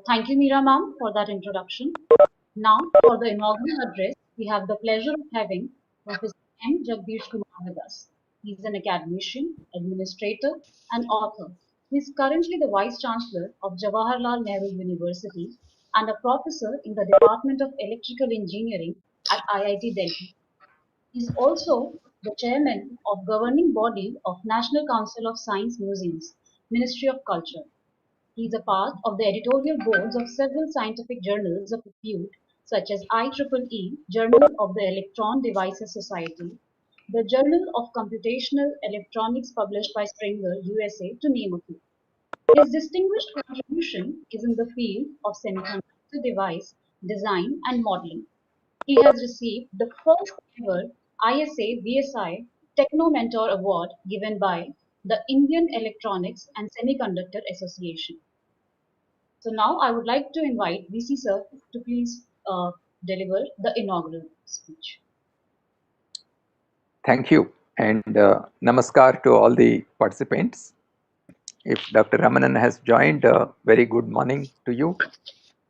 Thank you, Meera ma'am, for that introduction. Now, for the inaugural address, we have the pleasure of having Professor M. Jagdish Kumar with us. He is an academician, administrator, and author. He is currently the Vice Chancellor of Jawaharlal Nehru University and a professor in the Department of Electrical Engineering at IIT Delhi. He is also the chairman of governing body of National Council of Science Museums, Ministry of Culture. He is a part of the editorial boards of several scientific journals of repute, such as IEEE, Journal of the Electron Devices Society, the Journal of Computational Electronics published by Springer, USA, to name a few. His distinguished contribution is in the field of semiconductor device design and modeling. He has received the first ever ISA-BSI Techno Mentor Award given by the Indian Electronics and Semiconductor Association. So now I would like to invite VC sir to please deliver the inaugural speech. Thank you, and namaskar to all the participants. If Dr. Ramanan has joined, very good morning to you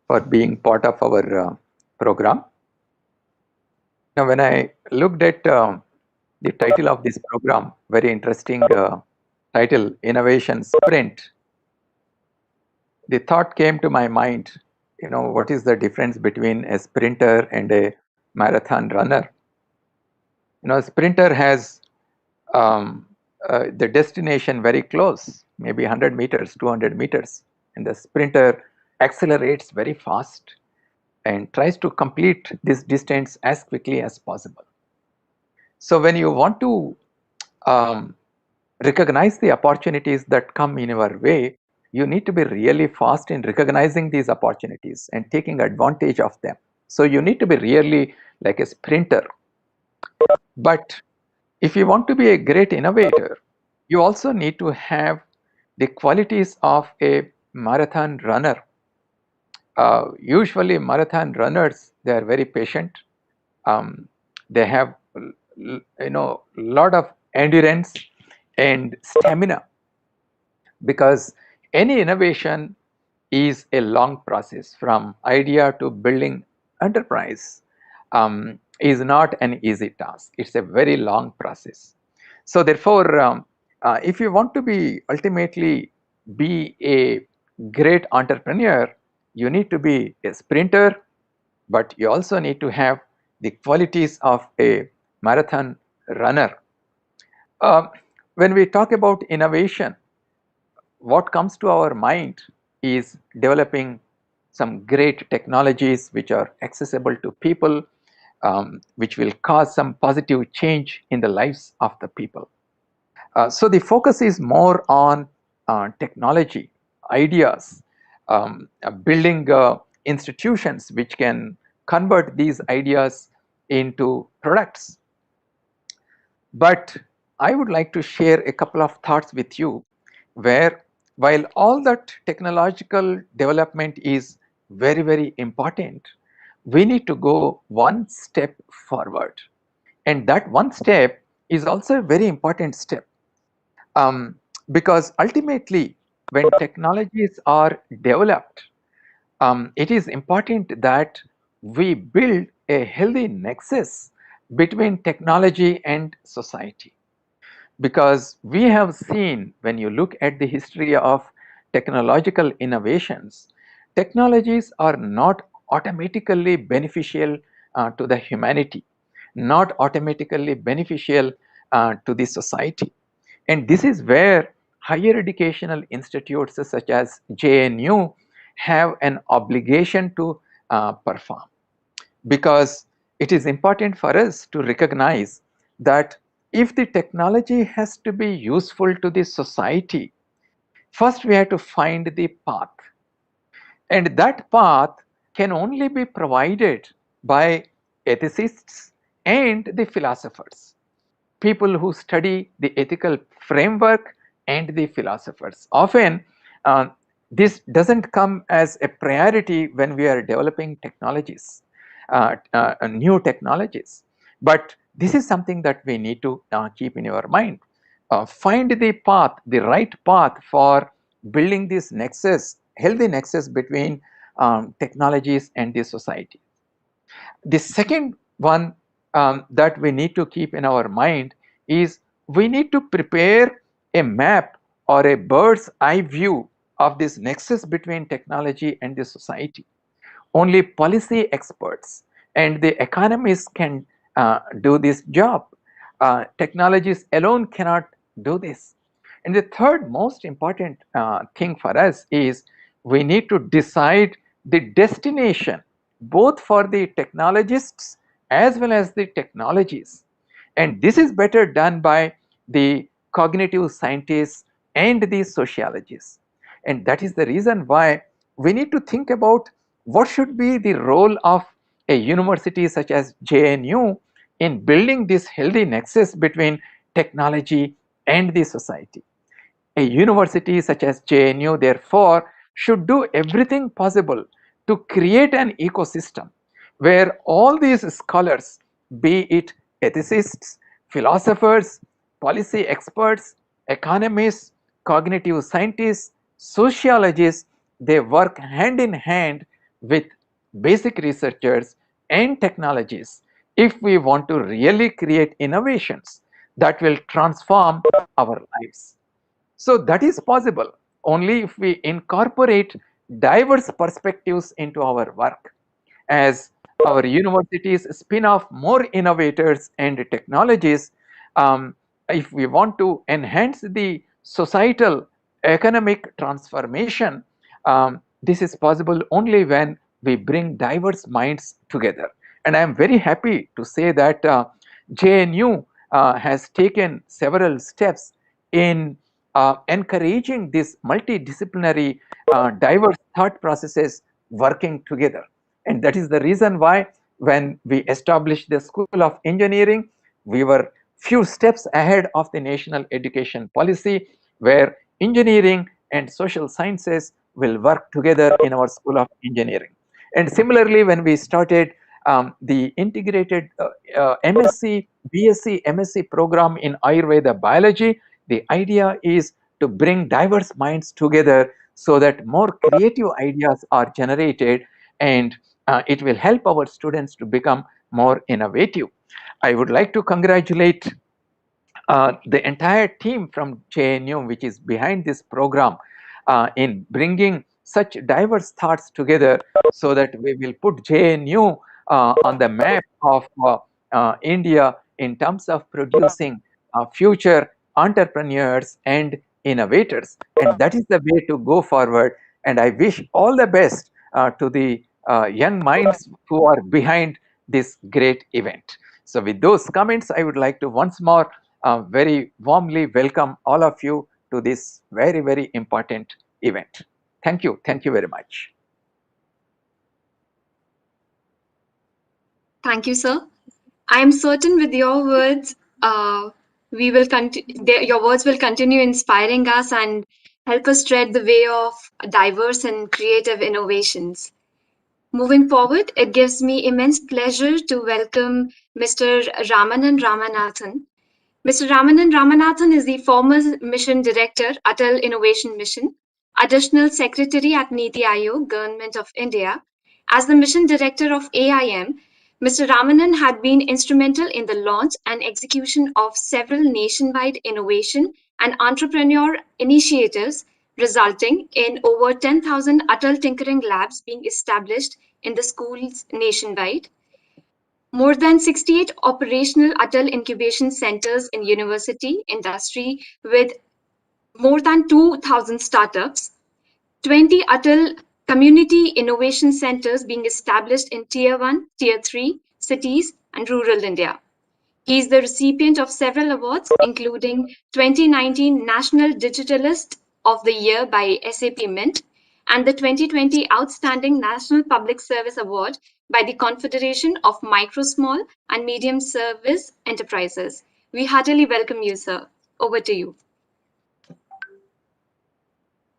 for being part of our program. Now, when I looked at the title of this program, very interesting title, Innovation Sprint, the thought came to my mind, what is the difference between a sprinter and a marathon runner? A sprinter has the destination very close, maybe 100 meters, 200 meters, and the sprinter accelerates very fast and tries to complete this distance as quickly as possible. So when you want to recognize the opportunities that come in your way, you need to be really fast in recognizing these opportunities and taking advantage of them. So you need to be really like a sprinter. But if you want to be a great innovator, you also need to have the qualities of a marathon runner. Usually marathon runners, they are very patient. They have lot of endurance and stamina, because any innovation is a long process. From idea to building enterprise is not an easy task. It's a very long process. So therefore, if you want to be ultimately be a great entrepreneur, you need to be a sprinter, but you also need to have the qualities of a marathon runner. When we talk about innovation, what comes to our mind is developing some great technologies which are accessible to people, which will cause some positive change in the lives of the people. So the focus is more on technology, ideas, building institutions which can convert these ideas into products. But I would like to share a couple of thoughts with you, where while all that technological development is very, very important, we need to go one step forward. And that one step is also a very important step. Because ultimately, when technologies are developed, it is important that we build a healthy nexus between technology and society. Because we have seen, when you look at the history of technological innovations, technologies are not automatically beneficial to the humanity, not automatically beneficial to the society. And this is where higher educational institutes such as JNU have an obligation to perform, because it is important for us to recognize that if the technology has to be useful to the society, first we have to find the path, and that path can only be provided by ethicists and the philosophers, people who study the ethical framework and the philosophers. Often this doesn't come as a priority when we are developing technologies, new technologies, but this is something that we need to keep in our mind. Find the path, the right path for building this nexus healthy nexus between technologies and the society. The second one that we need to keep in our mind is we need to prepare a map or a bird's eye view of this nexus between technology and the society. Only policy experts and the economists can do this job. Technologies alone cannot do this. And the third most important thing for us is we need to decide the destination both for the technologists as well as the technologies. And this is better done by the cognitive scientists and the sociologists. And that is the reason why we need to think about what should be the role of a university such as JNU in building this healthy nexus between technology and the society. A university such as JNU therefore should do everything possible to create an ecosystem where all these scholars, be it ethicists, philosophers, policy experts, economists, cognitive scientists, sociologists, they work hand in hand with basic researchers and technologists if we want to really create innovations that will transform our lives. So that is possible only if we incorporate diverse perspectives into our work. As our universities spin off more innovators and technologies, if we want to enhance the societal economic transformation, this is possible only when we bring diverse minds together. And I am very happy to say that JNU has taken several steps in encouraging these multidisciplinary diverse thought processes working together. And that is the reason why when we established the School of Engineering, we were few steps ahead of the national education policy, where engineering and social sciences will work together in our School of Engineering. And similarly, when we started the integrated MSc, BSc, MSc program in Ayurveda biology, the idea is to bring diverse minds together so that more creative ideas are generated, and it will help our students to become more innovative. I would like to congratulate the entire team from JNU, which is behind this program, in bringing such diverse thoughts together so that we will put JNU on the map of India in terms of producing future entrepreneurs and innovators. And that is the way to go forward. And I wish all the best to the young minds who are behind this great event. So with those comments, I would like to once more very warmly welcome all of you to this very, very important event. Thank you. Thank you very much. Thank you, sir. I am certain with your words, we will your words will continue inspiring us and help us tread the way of diverse and creative innovations. Moving forward, it gives me immense pleasure to welcome Mr. Ramanan Ramanathan. Mr. Ramanan Ramanathan is the former Mission Director, Atal Innovation Mission, Additional Secretary at Niti Aayog, Government of India. As the Mission Director of AIM, Mr. Ramanan had been instrumental in the launch and execution of several nationwide innovation and entrepreneur initiatives, resulting in over 10,000 Atal Tinkering Labs being established in the schools nationwide. More than 68 operational Atal incubation centers in university industry with more than 2,000 startups, 20 Atal community innovation centers being established in Tier 1, Tier 3 cities and rural India. He is the recipient of several awards, including 2019 National Digitalist of the Year by SAP Mint and the 2020 Outstanding National Public Service Award by the Confederation of Micro, Small and Medium Service Enterprises. We heartily welcome you, sir. Over to you.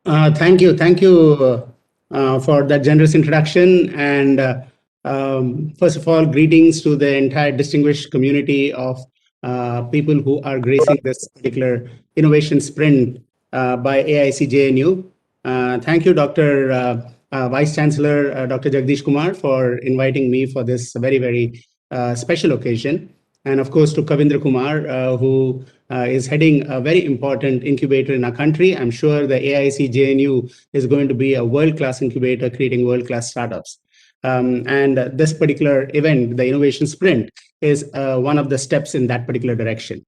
Thank you. Thank you for that generous introduction. And first of all, greetings to the entire distinguished community of people who are gracing this particular innovation sprint by AIC-JNU. Thank you, Dr. Vice Chancellor, Dr. Jagdish Kumar, for inviting me for this very, very special occasion. And of course, to Kavindra Kumar, who is heading a very important incubator in our country. I'm sure the AIC-JNU is going to be a world-class incubator creating world-class startups. And this particular event, the Innovation Sprint, is one of the steps in that particular direction.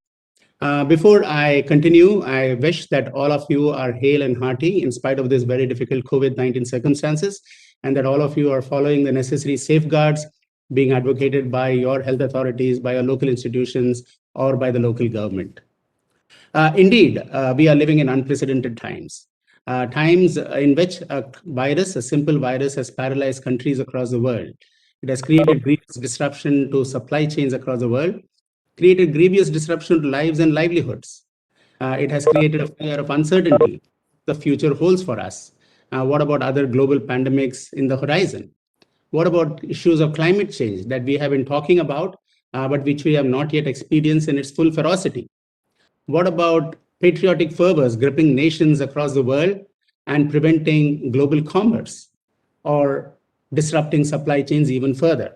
Before I continue, I wish that all of you are hale and hearty in spite of this very difficult COVID-19 circumstances, and that all of you are following the necessary safeguards being advocated by your health authorities, by your local institutions, or by the local government. Indeed, we are living in unprecedented times. Times in which a simple virus, has paralyzed countries across the world. It has created grievous disruption to supply chains across the world, created grievous disruption to lives and livelihoods. It has created a fear of uncertainty the future holds for us. What about other global pandemics in the horizon? What about issues of climate change that we have been talking about, but which we have not yet experienced in its full ferocity? What about patriotic fervors gripping nations across the world and preventing global commerce or disrupting supply chains even further?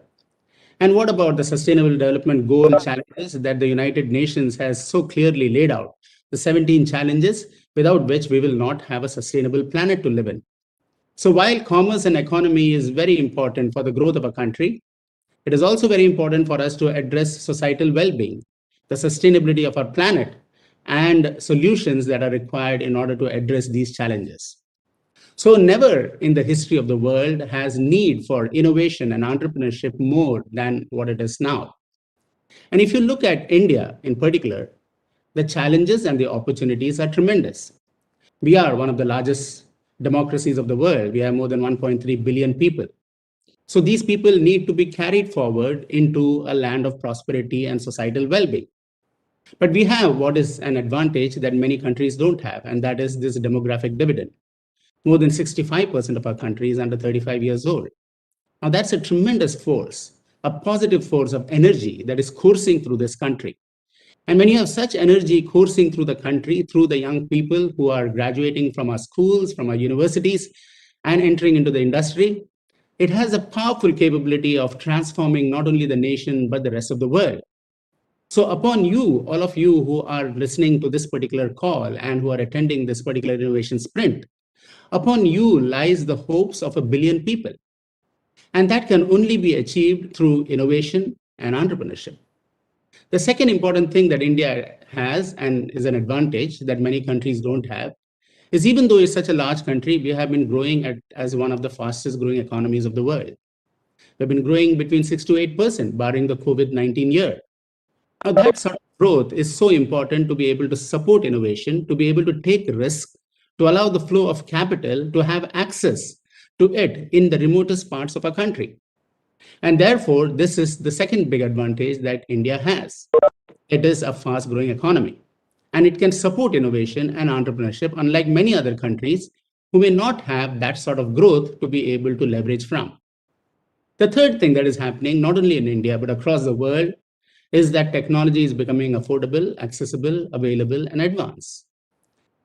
And what about the Sustainable Development Goal challenges that the United Nations has so clearly laid out? The 17 challenges without which we will not have a sustainable planet to live in. So while commerce and economy is very important for the growth of a country, it is also very important for us to address societal well-being, the sustainability of our planet, and solutions that are required in order to address these challenges. So never in the history of the world has need for innovation and entrepreneurship more than what it is now. And if you look at India in particular, the challenges and the opportunities are tremendous. We are one of the largest democracies of the world. We have more than 1.3 billion people. So these people need to be carried forward into a land of prosperity and societal well-being. But we have what is an advantage that many countries don't have, and that is this demographic dividend. More than 65% of our country is under 35 years old. Now, that's a tremendous force, a positive force of energy that is coursing through this country. And when you have such energy coursing through the country, through the young people who are graduating from our schools, from our universities, and entering into the industry, it has a powerful capability of transforming not only the nation, but the rest of the world. So upon you, all of you who are listening to this particular call and who are attending this particular innovation sprint, upon you lies the hopes of 1 billion people. And that can only be achieved through innovation and entrepreneurship. The second important thing that India has and is an advantage that many countries don't have is even though it's such a large country, we have been growing as one of the fastest growing economies of the world. We've been growing between 6 to 8%, barring the COVID-19 year. Now, that sort of growth is so important to be able to support innovation, to be able to take risks, to allow the flow of capital to have access to it in the remotest parts of our country. And therefore, this is the second big advantage that India has. It is a fast growing economy, and it can support innovation and entrepreneurship, unlike many other countries who may not have that sort of growth to be able to leverage from. The third thing that is happening, not only in India, but across the world, is that technology is becoming affordable, accessible, available, and advanced.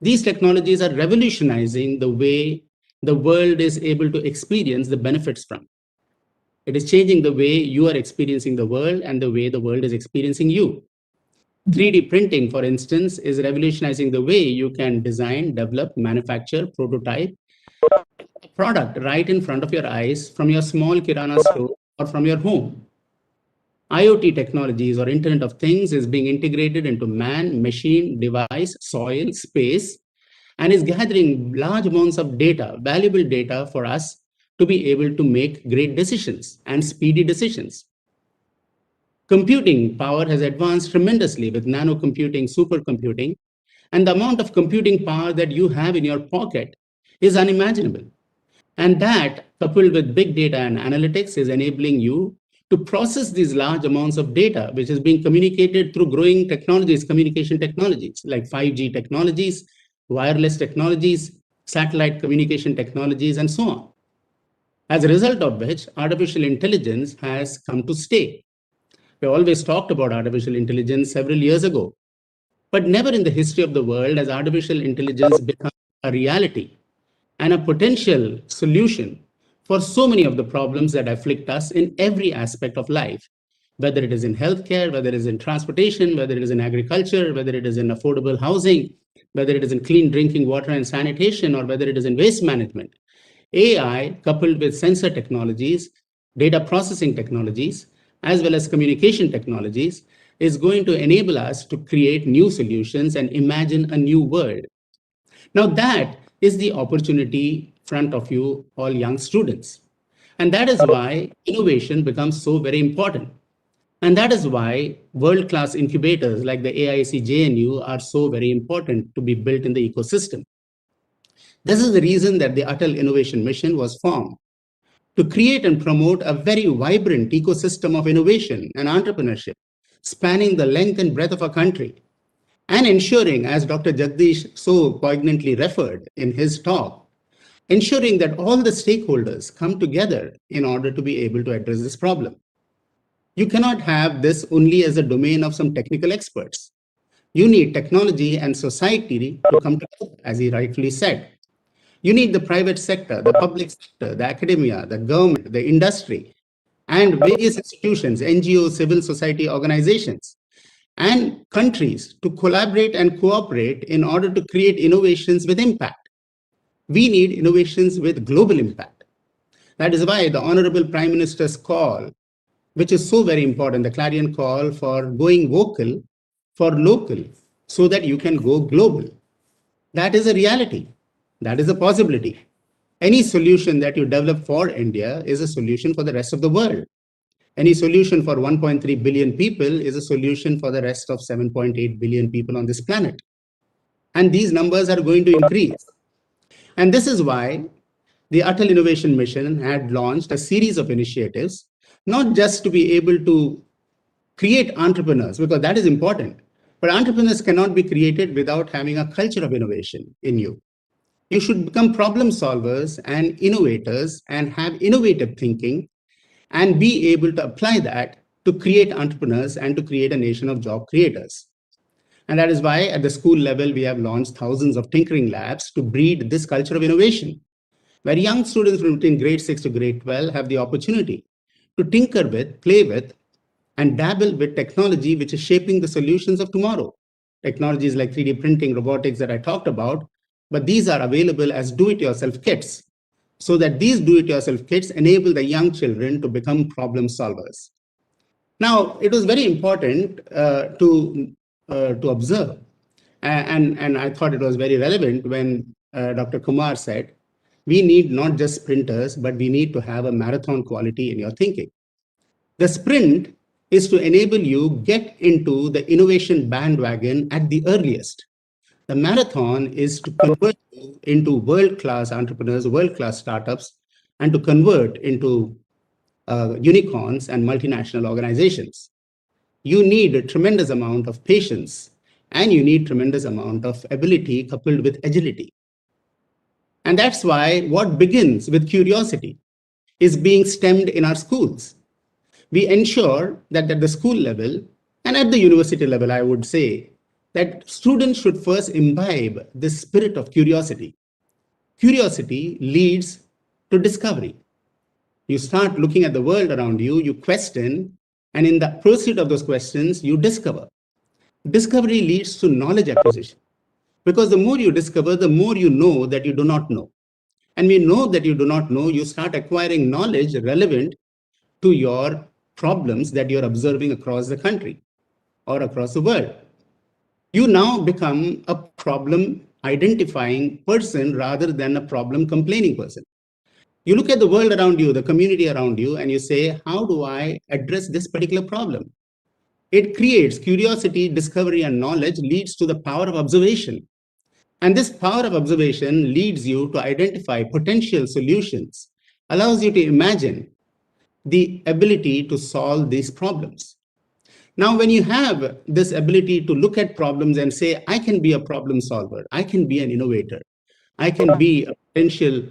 These technologies are revolutionizing the way the world is able to experience the benefits from. It is changing the way you are experiencing the world and the way the world is experiencing you. 3D printing, for instance, is revolutionizing the way you can design, develop, manufacture, prototype a product right in front of your eyes from your small kirana store or from your home. IoT technologies or Internet of Things is being integrated into man, machine, device, soil, space, and is gathering large amounts of data, valuable data for us to be able to make great decisions and speedy decisions. Computing power has advanced tremendously with nanocomputing, supercomputing, and the amount of computing power that you have in your pocket is unimaginable. And that, coupled with big data and analytics, is enabling you to process these large amounts of data, which is being communicated through growing technologies, communication technologies like 5G technologies, wireless technologies, satellite communication technologies, and so on. As a result of which, artificial intelligence has come to stay. We always talked about artificial intelligence several years ago, but never in the history of the world has artificial intelligence become a reality. and a potential solution for so many of the problems that afflict us in every aspect of life, whether it is in healthcare, whether it is in transportation, whether it is in agriculture, whether it is in affordable housing, whether it is in clean drinking water and sanitation, or whether it is in waste management. AI, coupled with sensor technologies, data processing technologies, as well as communication technologies, is going to enable us to create new solutions and imagine a new world. Now, that is the opportunity front of you, all young students. And that is why innovation becomes so very important. And that is why world-class incubators like the AIC-JNU are so very important to be built in the ecosystem. This is the reason that the Atal Innovation Mission was formed, to create and promote a very vibrant ecosystem of innovation and entrepreneurship, spanning the length and breadth of our country, and ensuring, as Dr. Jagdish so poignantly referred in his talk, ensuring that all the stakeholders come together in order to be able to address this problem. You cannot have this only as a domain of some technical experts. You need technology and society to come together, as he rightfully said. You need the private sector, the public sector, the academia, the government, the industry, and various institutions, NGOs, civil society organizations, and countries to collaborate and cooperate in order to create innovations with impact. We need innovations with global impact. That is why the Honorable Prime Minister's call, which is so very important, the clarion call for going vocal for local so that you can go global. That is a reality. That is a possibility. Any solution that you develop for India is a solution for the rest of the world. Any solution for 1.3 billion people is a solution for the rest of 7.8 billion people on this planet. And these numbers are going to increase. And this is why the Atal Innovation Mission had launched a series of initiatives, not just to be able to create entrepreneurs, because that is important, but entrepreneurs cannot be created without having a culture of innovation in you. You should become problem solvers and innovators and have innovative thinking and be able to apply that to create entrepreneurs and to create a nation of job creators. And that is why at the school level, we have launched thousands of tinkering labs to breed this culture of innovation, where young students from between grade 6 to grade 12 have the opportunity to tinker with, play with, and dabble with technology which is shaping the solutions of tomorrow. Technologies like 3D printing, robotics that I talked about, but these are available as do-it-yourself kits, so that these do-it-yourself kits enable the young children to become problem solvers. Now, it was very important to observe, and I thought it was very relevant when Dr. Kumar said, we need not just sprinters, but we need to have a marathon quality in your thinking. The sprint is to enable you get into the innovation bandwagon at the earliest. The marathon is to convert you into world-class entrepreneurs, world-class startups, and to convert into unicorns and multinational organizations. You need a tremendous amount of patience, and you need tremendous amount of ability coupled with agility. And that's why what begins with curiosity is being stemmed in our schools. We ensure that at the school level and at the university level, I would say, that students should first imbibe this spirit of curiosity. Curiosity leads to discovery. You start looking at the world around you, you question, and in the pursuit of those questions, you discover. Discovery leads to knowledge acquisition, because the more you discover, the more you know that you do not know. And we know that you do not know, you start acquiring knowledge relevant to your problems that you're observing across the country or across the world. You now become a problem identifying person rather than a problem complaining person. You look at the world around you, the community around you, and you say, how do I address this particular problem? It creates curiosity, discovery, and knowledge leads to the power of observation. And this power of observation leads you to identify potential solutions, allows you to imagine the ability to solve these problems. Now, when you have this ability to look at problems and say, I can be a problem solver, I can be an innovator, I can be a potential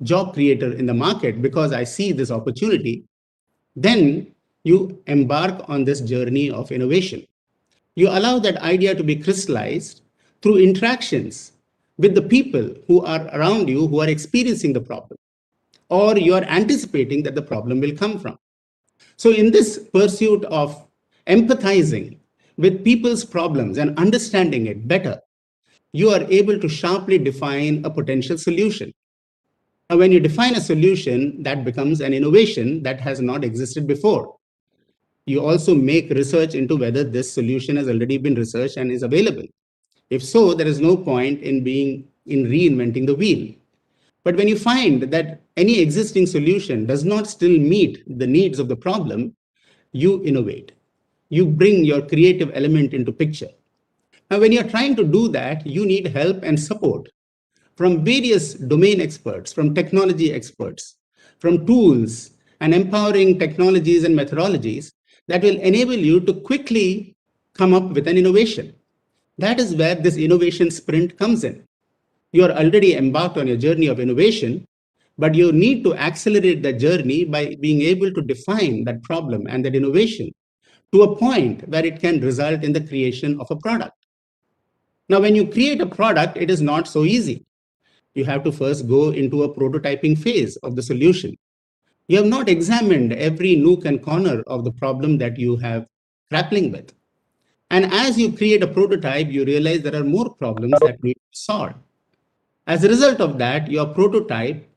job creator in the market because I see this opportunity, then you embark on this journey of innovation. You allow that idea to be crystallized through interactions with the people who are around you who are experiencing the problem, or you are anticipating that the problem will come from. So, in this pursuit of empathizing with people's problems and understanding it better, you are able to sharply define a potential solution. Now, when you define a solution, that becomes an innovation that has not existed before. You also make research into whether this solution has already been researched and is available. If so, there is no point in reinventing the wheel. But when you find that any existing solution does not still meet the needs of the problem, you innovate. You bring your creative element into picture. Now, when you're trying to do that, you need help and support from various domain experts, from technology experts, from tools and empowering technologies and methodologies that will enable you to quickly come up with an innovation. That is where this innovation sprint comes in. You are already embarked on your journey of innovation, but you need to accelerate that journey by being able to define that problem and that innovation to a point where it can result in the creation of a product. Now, when you create a product, it is not so easy. You have to first go into a prototyping phase of the solution. You have not examined every nook and corner of the problem that you have grappling with. And as you create a prototype, you realize there are more problems that need to be solved. As a result of that, your prototype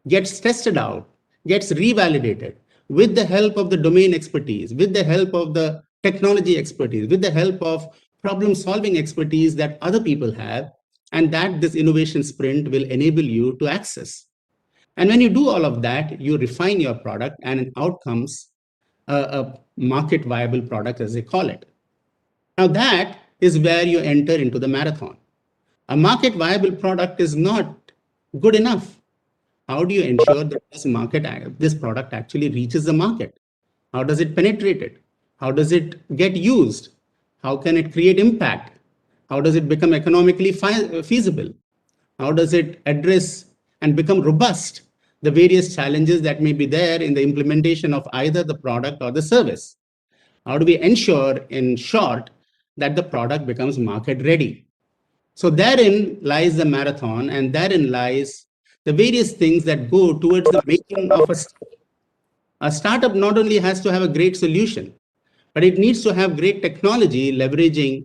gets tested out, gets revalidated with the help of the domain expertise, with the help of the technology expertise, with the help of problem solving expertise that other people have, and that this innovation sprint will enable you to access. And when you do all of that, you refine your product and out comes a market viable product, as they call it. Now, that is where you enter into the marathon. A market viable product is not good enough. How do you ensure that this product actually reaches the market? How does it penetrate it? How does it get used? How can it create impact? How does it become economically feasible? How does it address and become robust the various challenges that may be there in the implementation of either the product or the service? How do we ensure, in short, that the product becomes market ready? So therein lies the marathon, and therein lies the various things that go towards the making of a startup. A startup not only has to have a great solution, but it needs to have great technology leveraging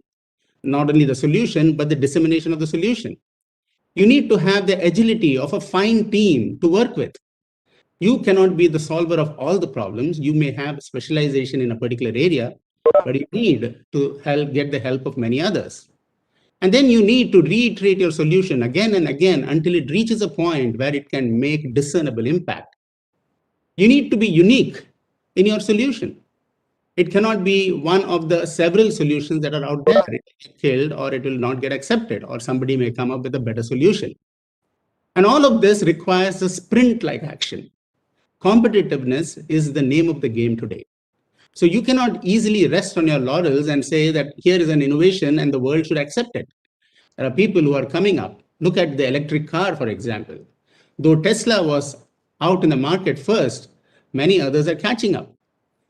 not only the solution, but the dissemination of the solution. You need to have the agility of a fine team to work with. You cannot be the solver of all the problems. You may have specialization in a particular area, but you need to get the help of many others. And then you need to reiterate your solution again and again until it reaches a point where it can make discernible impact. You need to be unique in your solution. It cannot be one of the several solutions that are out there. It will get killed, or it will not get accepted, or somebody may come up with a better solution. And all of this requires a sprint-like action. Competitiveness is the name of the game today. So you cannot easily rest on your laurels and say that here is an innovation and the world should accept it. There are people who are coming up. Look at the electric car, for example. Though Tesla was out in the market first, many others are catching up.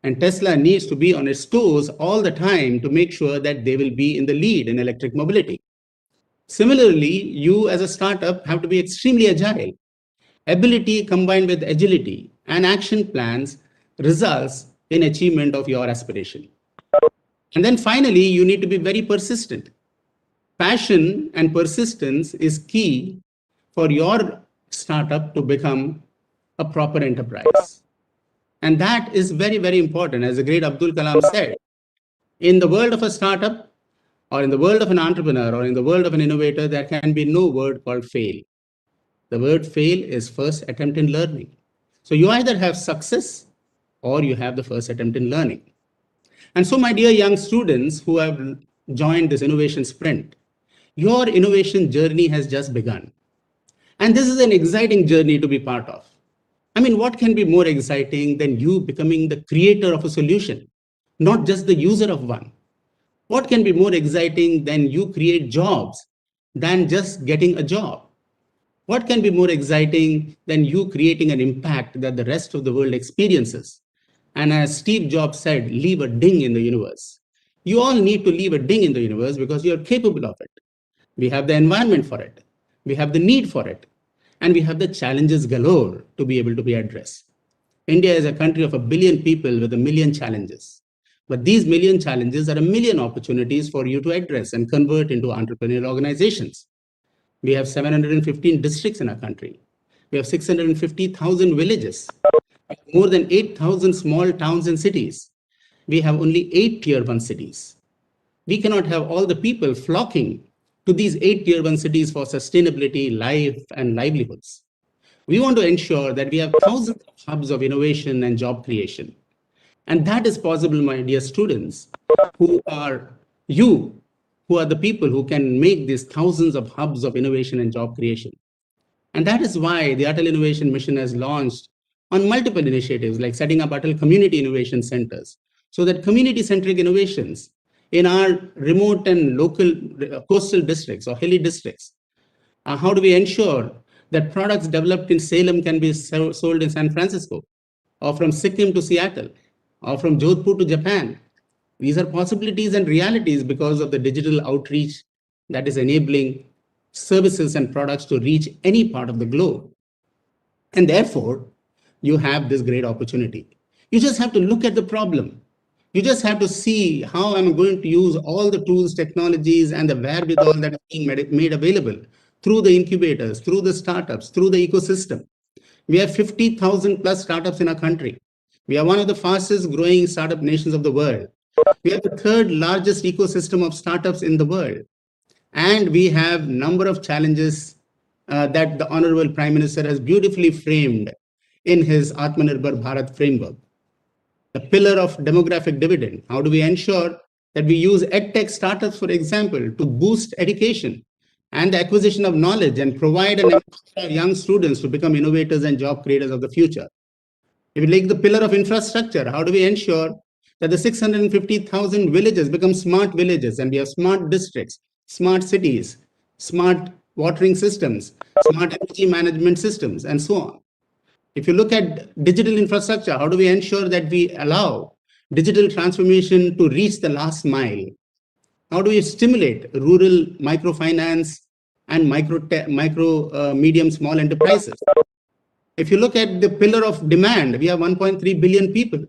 And Tesla needs to be on its toes all the time to make sure that they will be in the lead in electric mobility. Similarly, you as a startup have to be extremely agile. Ability combined with agility and action plans results in achievement of your aspiration. And then finally, you need to be very persistent. Passion and persistence is key for your startup to become a proper enterprise. And that is very, very important. As the great Abdul Kalam said, in the world of a startup, or in the world of an entrepreneur, or in the world of an innovator, there can be no word called fail. The word fail is first attempt in learning. So you either have success or you have the first attempt in learning. And so, my dear young students who have joined this innovation sprint, your innovation journey has just begun. And this is an exciting journey to be part of. I mean, what can be more exciting than you becoming the creator of a solution, not just the user of one? What can be more exciting than you create jobs than just getting a job? What can be more exciting than you creating an impact that the rest of the world experiences? And as Steve Jobs said, leave a ding in the universe. You all need to leave a ding in the universe because you're capable of it. We have the environment for it. We have the need for it. And we have the challenges galore to be able to be addressed. India is a country of 1 billion people with 1 million challenges. But these million challenges are 1 million opportunities for you to address and convert into entrepreneurial organizations. We have 715 districts in our country. We have 650,000 villages, more than 8,000 small towns and cities. We have only 8 tier 1 cities. We cannot have all the people flocking to these 8 tier 1 cities for sustainability, life, and livelihoods. We want to ensure that we have thousands of hubs of innovation and job creation. And that is possible, my dear students, who are you, who are the people who can make these thousands of hubs of innovation and job creation. And that is why the Atal Innovation Mission has launched on multiple initiatives like setting up Atal Community Innovation Centers, so that community-centric innovations in our remote and local coastal districts or hilly districts, how do we ensure that products developed in Salem can be sold in San Francisco, or from Sikkim to Seattle, or from Jodhpur to Japan? These are possibilities and realities because of the digital outreach that is enabling services and products to reach any part of the globe. And therefore, you have this great opportunity. You just have to look at the problem. You just have to see how I'm going to use all the tools, technologies, and the wherewithal that is being made available through the incubators, through the startups, through the ecosystem. We have 50,000 plus startups in our country. We are one of the fastest growing startup nations of the world. We have the third largest ecosystem of startups in the world. And we have number of challenges that the Honorable Prime Minister has beautifully framed in his Atmanirbhar Bharat framework. The pillar of demographic dividend. How do we ensure that we use edtech startups, for example, to boost education and the acquisition of knowledge and provide and empower young students to become innovators and job creators of the future? If you take the pillar of infrastructure, how do we ensure that the 650,000 villages become smart villages and we have smart districts, smart cities, smart watering systems, smart energy management systems, and so on? If you look at digital infrastructure, how do we ensure that we allow digital transformation to reach the last mile? How do we stimulate rural microfinance and medium, small enterprises? If you look at the pillar of demand, we have 1.3 billion people.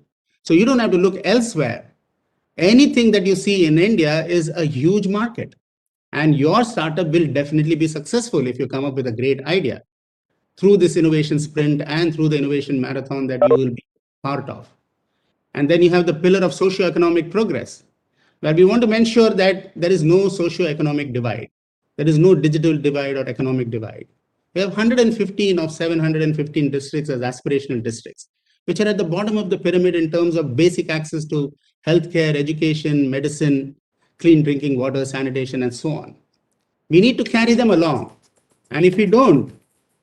So you don't have to look elsewhere. Anything that you see in India is a huge market. And your startup will definitely be successful if you come up with a great idea through this innovation sprint and through the innovation marathon that you will be part of. And then you have the pillar of socioeconomic progress, where we want to ensure that there is no socioeconomic divide. There is no digital divide or economic divide. We have 115 of 715 districts as aspirational districts, which are at the bottom of the pyramid in terms of basic access to healthcare, education, medicine, clean drinking water, sanitation, and so on. We need to carry them along. And if we don't,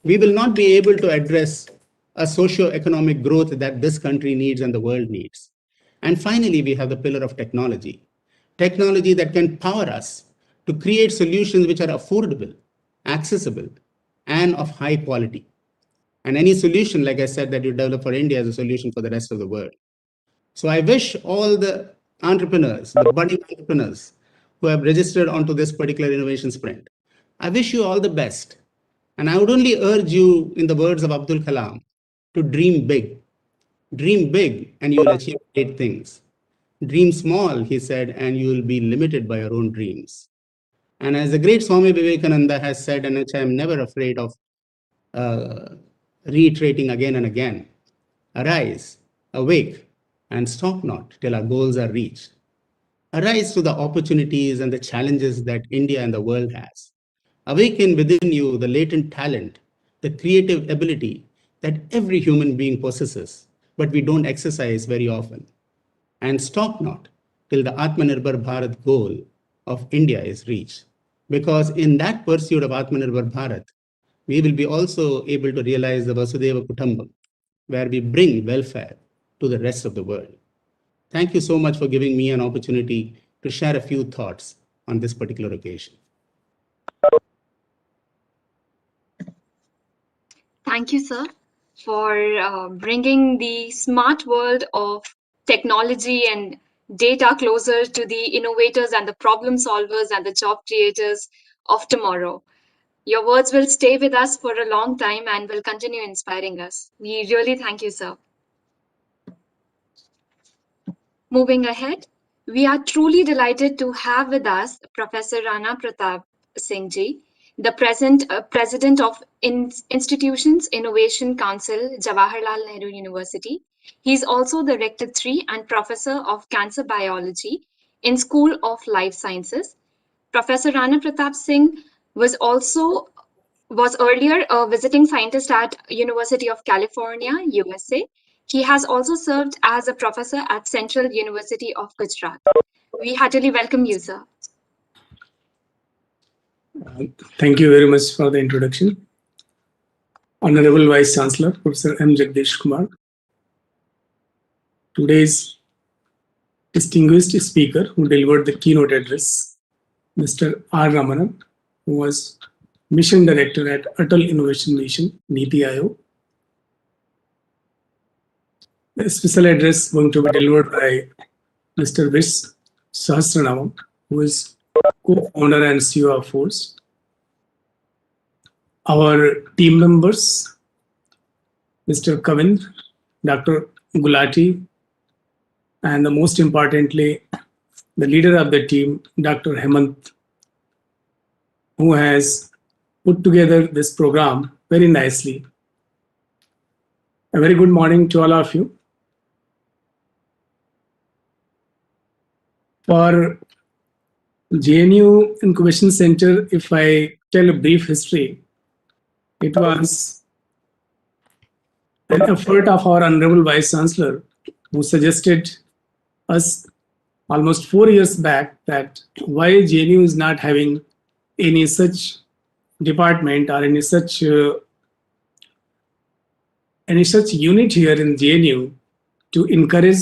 we will not be able to address a socio-economic growth that this country needs and the world needs. And finally, we have the pillar of technology. Technology that can power us to create solutions which are affordable, accessible, and of high quality. And any solution, like I said, that you develop for India is a solution for the rest of the world. So I wish all the entrepreneurs, the budding entrepreneurs who have registered onto this particular innovation sprint, I wish you all the best. And I would only urge you, in the words of Abdul Kalam, to dream big. Dream big and you will achieve great things. Dream small, he said, and you will be limited by your own dreams. And as the great Swami Vivekananda has said, and which I am never afraid of reiterating again and again, arise, awake, and stop not till our goals are reached. Arise to the opportunities and the challenges that India and the world has. Awaken within you the latent talent, the creative ability that every human being possesses, but we don't exercise very often. And stop not till the Atmanirbhar Bharat goal of India is reached. Because in that pursuit of Atmanirbhar Bharat, we will be also able to realize the Vasudhaiva Kutumbam, where we bring welfare to the rest of the world. Thank you so much for giving me an opportunity to share a few thoughts on this particular occasion. Thank you, sir, for bringing the smart world of technology and data closer to the innovators and the problem solvers and the job creators of tomorrow. Your words will stay with us for a long time and will continue inspiring us. We really thank you, sir. Moving ahead, we are truly delighted to have with us Professor Rana Pratap Singh Ji, the President of Institutions Innovation Council, Jawaharlal Nehru University. He is also the Rector 3 and Professor of Cancer Biology in School of Life Sciences. Professor Rana Pratap Singh was earlier a visiting scientist at University of California, USA. He has also served as a professor at Central University of Gujarat. We heartily welcome you, sir. Thank you very much for the introduction. Honorable Vice Chancellor, Professor M. Jagdish Kumar, today's distinguished speaker who delivered the keynote address, Mr. R. Ramanan, who was Mission Director at Atal Innovation Mission, NITI Aayog. The special address going to be delivered by Mr. Vish Sahasranamam, who is co-founder and CEO of Force. Our team members, Mr. Kavind, Dr. Gulati, and the most importantly, the leader of the team, Dr. Hemant, who has put together this program very nicely. A very good morning to all of you. For JNU Incubation Center, if I tell a brief history, it was an effort of our Honorable Vice Chancellor who suggested us almost 4 years back that why JNU is not having any such department or any such unit here in JNU to encourage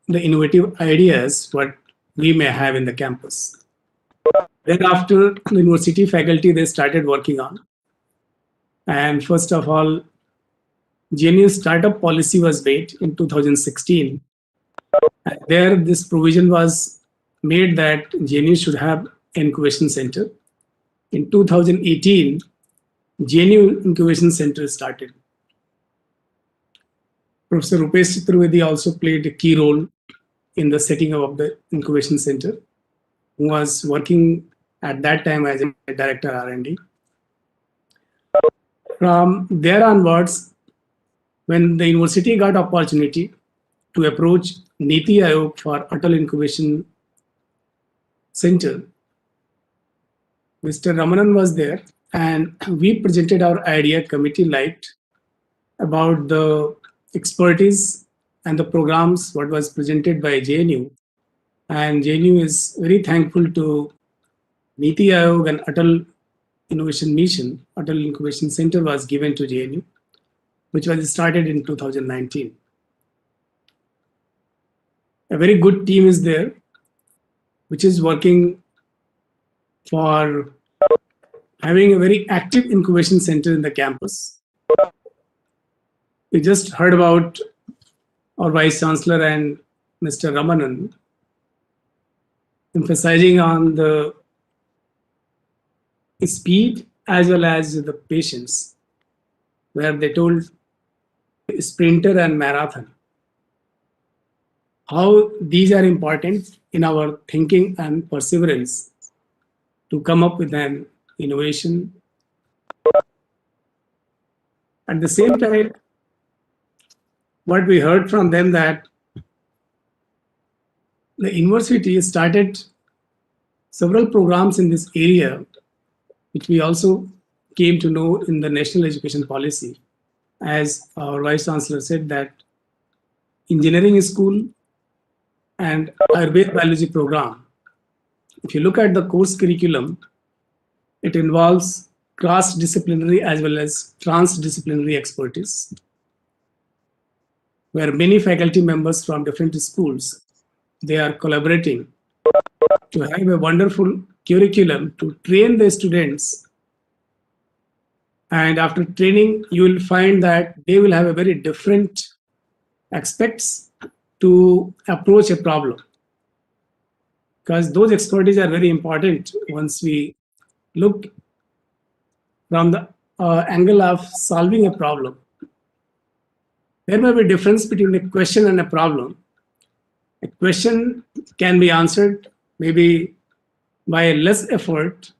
the innovative ideas what we may have in the campus. Thereafter, the university faculty, they started working on. And first of all, JNU startup policy was made in 2016. And there, this provision was made that JNU should have an incubation center. In 2018, JNU Incubation Center started. Professor Rupesh Chaturvedi also played a key role in the setting up of the incubation center, who was working at that time as a director R&D. From there onwards, when the university got opportunity to approach NITI Aayog for Atal Incubation Center, Mr. Ramanan was there, and we presented our idea. Committee liked about the expertise and the programs what was presented by JNU, and JNU is very thankful to NITI Aayog and Atal Innovation Mission. Atal Incubation Center was given to JNU, which was started in 2019. A very good team is there, which is working for having a very active incubation center in the campus. We just heard about our Vice Chancellor and Mr. Ramanan emphasizing on the speed as well as the patience, where they told sprinter and marathon, how these are important in our thinking and perseverance to come up with an innovation. At the same time, what we heard from them that the university started several programs in this area, which we also came to know in the national education policy. As our Vice Chancellor said, that engineering school and Ayurveda biology program, if you look at the course curriculum, it involves cross-disciplinary as well as transdisciplinary expertise, where many faculty members from different schools, they are collaborating to have a wonderful curriculum to train the students. And after training, you will find that they will have a very different aspects to approach a problem, because those expertise are very important once we look from the angle of solving a problem. There may be a difference between a question and a problem. A question can be answered maybe by less effort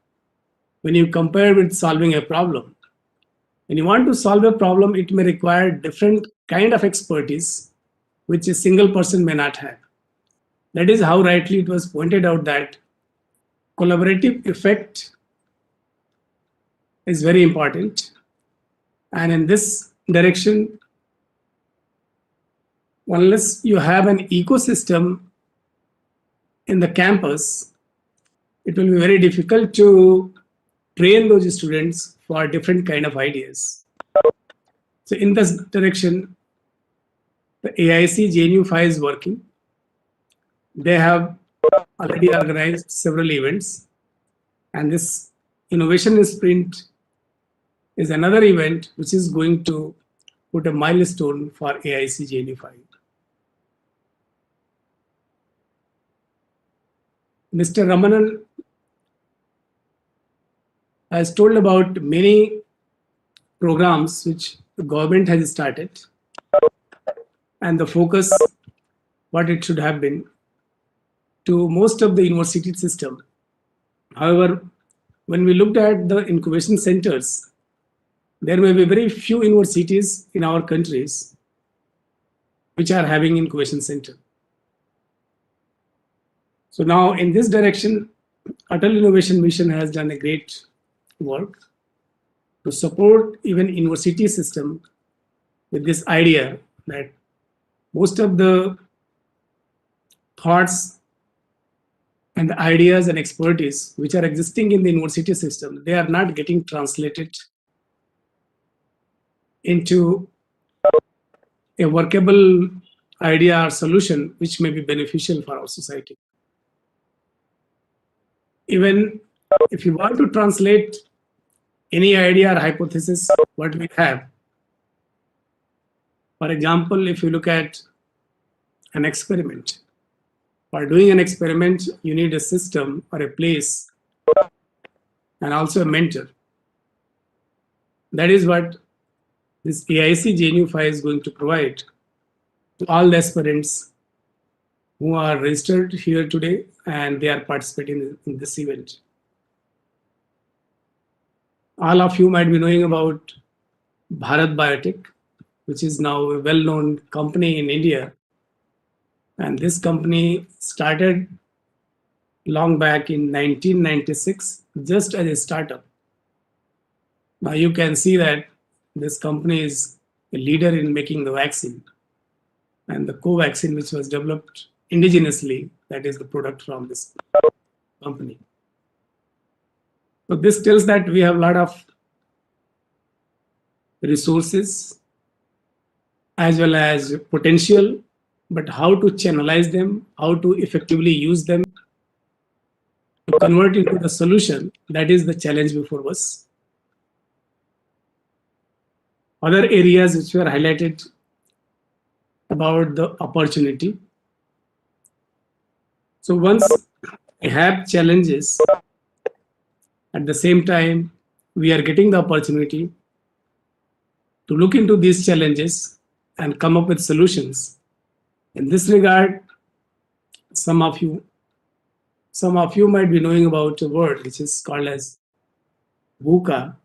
when you compare with solving a problem. When you want to solve a problem, it may require different kind of expertise, which a single person may not have. That is how rightly it was pointed out that collaborative effect is very important. And in this direction, unless you have an ecosystem in the campus, it will be very difficult to train those students for different kind of ideas. So in this direction, the AIC-JNUFI is working. They have already organized several events, and this innovation sprint is another event which is going to put a milestone for AIC-JNUFI. Mr. Ramanan has told about many programs which the government has started and the focus, what it should have been to most of the university system. However, when we looked at the incubation centers, there may be very few universities in our countries which are having incubation center. So now in this direction, Atal Innovation Mission has done a great work to support even university system with this idea that most of the thoughts and the ideas and expertise which are existing in the university system, they are not getting translated into a workable idea or solution which may be beneficial for our society. Even if you want to translate any idea or hypothesis what we have, for example, if you look at an experiment, for doing an experiment, you need a system or a place and also a mentor. That is what this AIC-JNUFI is going to provide to all the aspirants who are registered here today and they are participating in this event. All of you might be knowing about Bharat Biotech, which is now a well-known company in India. And this company started long back in 1996, just as a startup. Now you can see that this company is a leader in making the vaccine. And the co-vaccine, which was developed indigenously, that is the product from this company. So this tells that we have a lot of resources as well as potential, but how to channelize them, how to effectively use them to convert into the solution, that is the challenge before us. Other areas which were highlighted about the opportunity. So once we have challenges, at the same time, we are getting the opportunity to look into these challenges and come up with solutions. In this regard, some of you might be knowing about a word which is called as VUCA.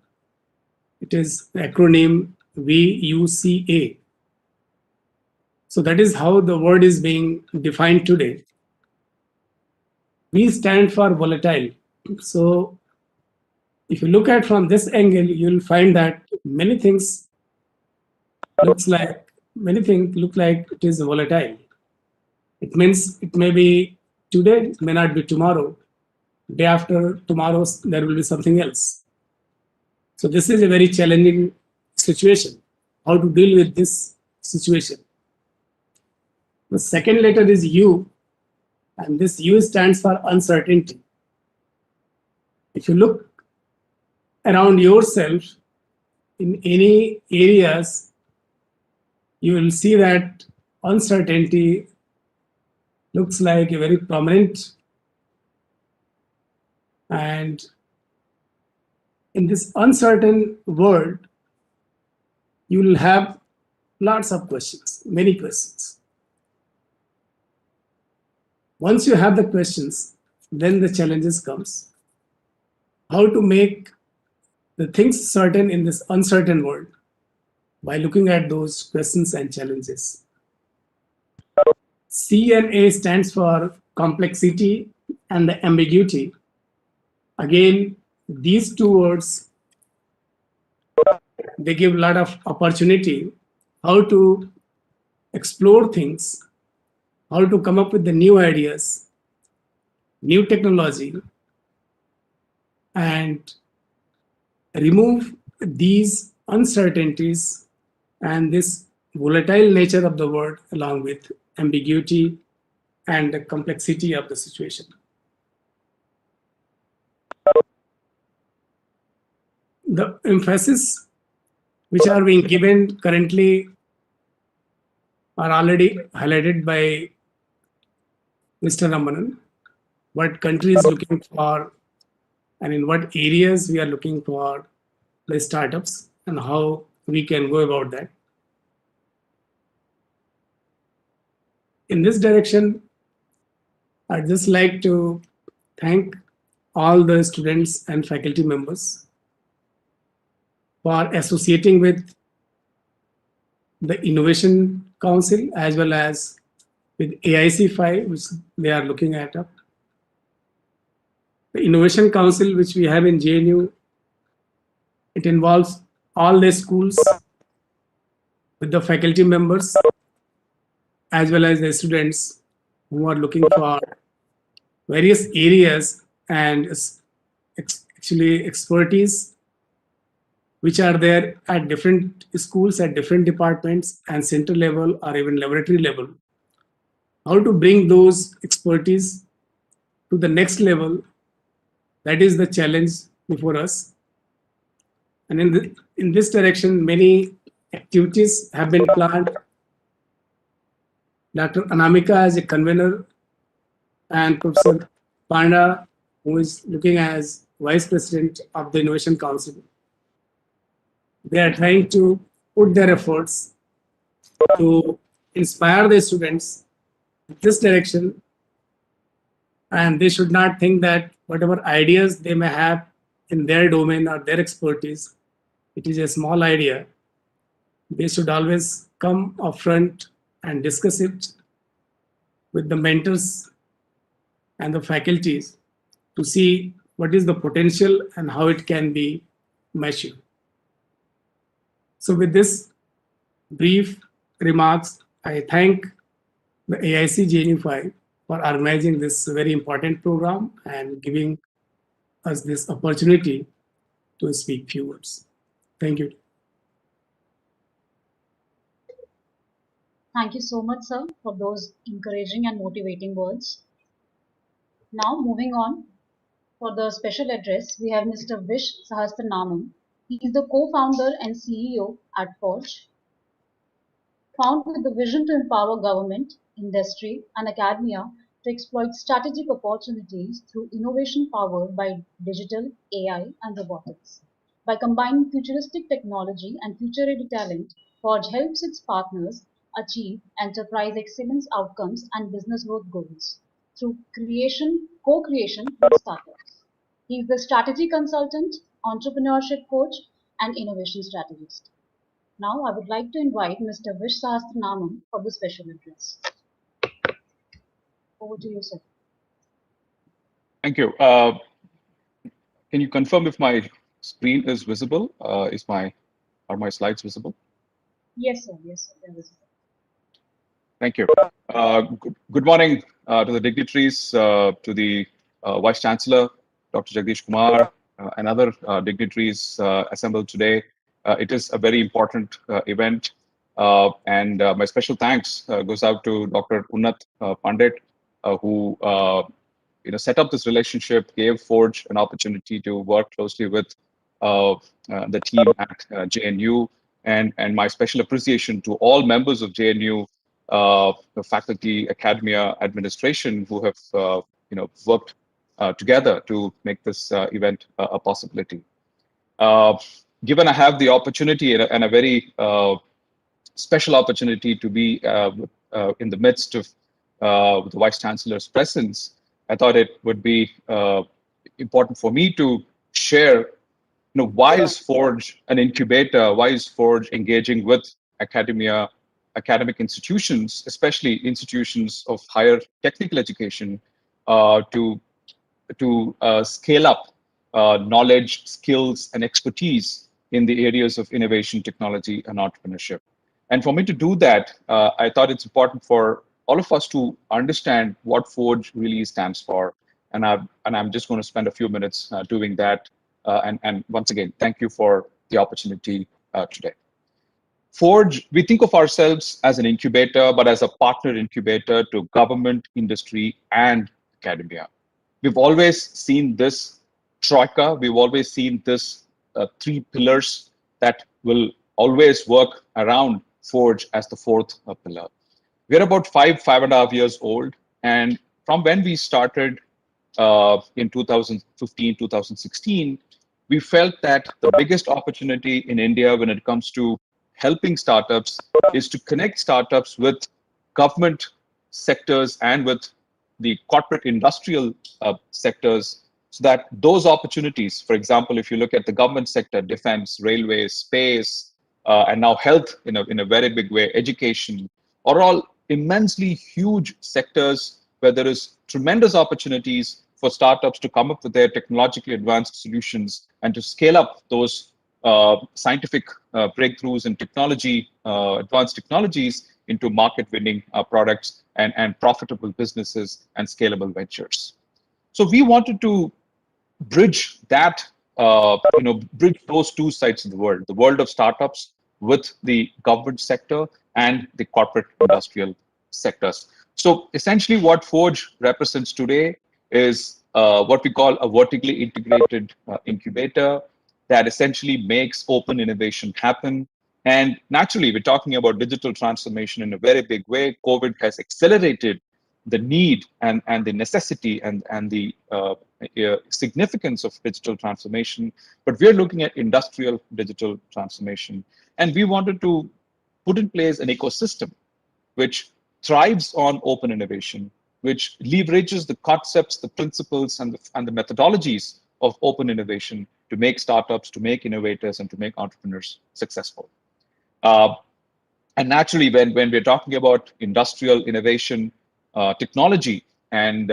It is the acronym VUCA. So that is how the word is being defined today. V stand for volatile. So if you look at from this angle, you'll find that many things look like it is volatile. It means it may be today, it may not be tomorrow. Day after tomorrow, there will be something else. So this is a very challenging situation. How to deal with this situation? The second letter is U, and this U stands for uncertainty. If you look around yourself in any areas, you will see that uncertainty looks like a very prominent and in this uncertain world, you will have lots of questions, many questions. Once you have the questions, then the challenges comes. How to make the things certain in this uncertain world by looking at those questions and challenges. C&A stands for complexity and the ambiguity. Again, these two words, they give a lot of opportunity how to explore things, how to come up with the new ideas, new technology, and remove these uncertainties and this volatile nature of the world along with ambiguity and the complexity of the situation. The emphasis which are being given currently are already highlighted by Mr. Ramanan. What country is looking for and in what areas we are looking for the startups and how we can go about that. In this direction, I'd just like to thank all the students and faculty members for associating with the Innovation Council as well as with AIC-JNUFI, which they are looking at. The Innovation Council, which we have in JNU, it involves all the schools with the faculty members as well as the students who are looking for various areas and actually expertise which are there at different schools, at different departments and center level or even laboratory level. How to bring those expertise to the next level, that is the challenge before us. And in this direction, many activities have been planned. Dr. Anamika as a convener and Professor Panda, who is looking as Vice President of the Innovation Council. They are trying to put their efforts to inspire the students in this direction, and they should not think that whatever ideas they may have in their domain or their expertise, it is a small idea. They should always come upfront and discuss it with the mentors and the faculties to see what is the potential and how it can be measured. So with this brief remarks, I thank the AIC-JNUFI for organizing this very important program and giving us this opportunity to speak few words. Thank you. Thank you so much, sir, for those encouraging and motivating words. Now, moving on, for the special address, we have Mr. Vish Sahasranamam. He is the co-founder and CEO at Forge, found with the vision to empower government, industry, and academia to exploit strategic opportunities through innovation powered by digital, AI, and robotics. By combining futuristic technology and future-ready talent, Forge helps its partners achieve enterprise excellence outcomes and business growth goals through co-creation with startups. He is the strategy consultant, entrepreneurship coach, and innovation strategist. Now I would like to invite Mr. Vish Sahasranamam for the special address. Over to you, sir. Thank you. Can you confirm if my screen is visible? Are my slides visible? Yes, sir. Yes, sir. They're visible. Thank you. Good morning to the dignitaries, to the Vice Chancellor, Dr. Jagdish Kumar, and other dignitaries assembled today. It is a very important event, and my special thanks goes out to Dr. Unnat Pandit, who set up this relationship, gave Forge an opportunity to work closely with the team at JNU, and my special appreciation to all members of JNU, the faculty, academia, administration, who have worked together to make this event a possibility. Given I have the opportunity and a very special opportunity to be in the midst of the Vice Chancellor's presence, I thought it would be important for me to share, why is Forge an incubator? Why is Forge engaging with academia, academic institutions, especially institutions of higher technical education, to scale up knowledge, skills, and expertise in the areas of innovation, technology, and entrepreneurship. And for me to do that, I thought it's important for all of us to understand what Forge really stands for. And I'm just going to spend a few minutes doing that. And once again, thank you for the opportunity today. Forge, we think of ourselves as an incubator, but as a partner incubator to government, industry, and academia. We've always seen this troika. We've always seen this three pillars that will always work around Forge as the fourth pillar. We're about 5.5 years old. And from when we started in 2015, 2016, we felt that the biggest opportunity in India when it comes to helping startups is to connect startups with government sectors and with the corporate industrial sectors, so that those opportunities, for example, if you look at the government sector, defense, railways, space, and now health in a very big way, education, are all immensely huge sectors where there is tremendous opportunities for startups to come up with their technologically advanced solutions and to scale up those scientific breakthroughs in technology, advanced technologies into market-winning products and profitable businesses and scalable ventures. So we wanted to bridge that, bridge those two sides of the world of startups with the government sector and the corporate industrial sectors. So essentially what Forge represents today is what we call a vertically integrated incubator that essentially makes open innovation happen. And naturally, we're talking about digital transformation in a very big way. COVID has accelerated the need and the necessity and the significance of digital transformation. But we're looking at industrial digital transformation. And we wanted to put in place an ecosystem which thrives on open innovation, which leverages the concepts, the principles, and the methodologies of open innovation to make startups, to make innovators, and to make entrepreneurs successful. And naturally, when we're talking about industrial innovation, technology, and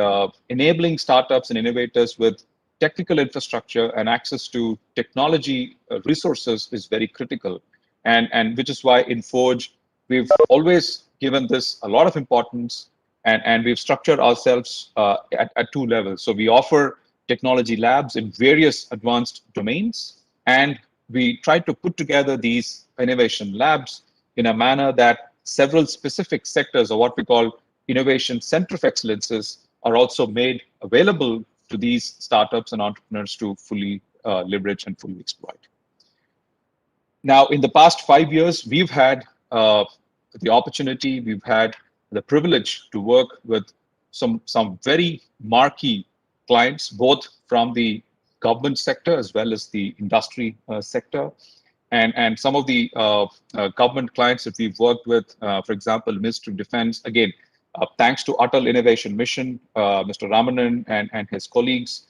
enabling startups and innovators with technical infrastructure and access to technology resources is very critical. And which is why in Forge, we've always given this a lot of importance, and we've structured ourselves at two levels. So we offer technology labs in various advanced domains, and we try to put together these innovation labs in a manner that several specific sectors, or what we call innovation center of excellences, are also made available to these startups and entrepreneurs to fully leverage and fully exploit. Now, in the past 5 years, we've had the opportunity, we've had the privilege to work with some very marquee clients, both from the government sector as well as the industry sector. And some of the government clients that we've worked with, for example, Ministry of Defense, again, thanks to Atal Innovation Mission, Mr. Ramanan and his colleagues,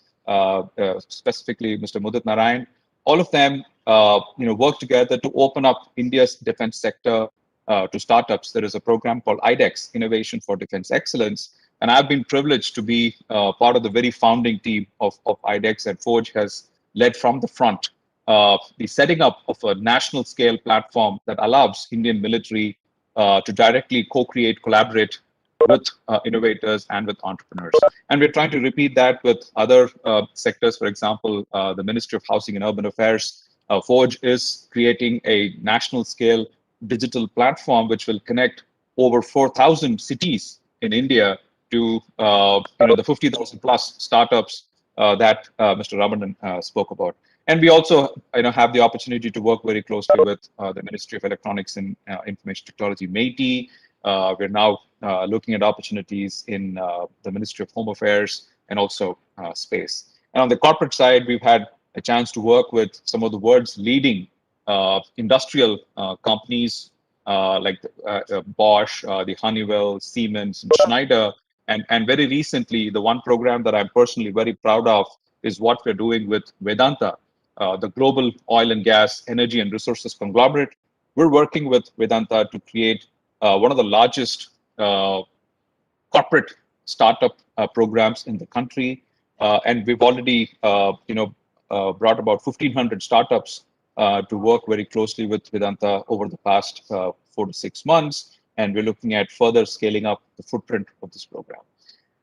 specifically Mr. Mudit Narayan, all of them work together to open up India's defense sector to startups. There is a program called IDEX, Innovation for Defense Excellence. And I've been privileged to be part of the very founding team of IDEX, and Forge has led from the front the setting up of a national scale platform that allows Indian military to directly co-create, collaborate with innovators and with entrepreneurs. And we're trying to repeat that with other sectors. For example, the Ministry of Housing and Urban Affairs, Forge is creating a national scale digital platform which will connect over 4,000 cities in India to the 50,000 plus startups that Mr. Ramanan spoke about. And we also have the opportunity to work very closely with the Ministry of Electronics and Information Technology, MeitY. We're now looking at opportunities in the Ministry of Home Affairs and also space. And on the corporate side, we've had a chance to work with some of the world's leading industrial companies like Bosch, the Honeywell, Siemens, and Schneider. And very recently, the one program that I'm personally very proud of is what we're doing with Vedanta, the global oil and gas, energy and resources conglomerate. We're working with Vedanta to create one of the largest corporate startup programs in the country. And we've already, brought about 1,500 startups to work very closely with Vedanta over the past 4 to 6 months. And we're looking at further scaling up the footprint of this program.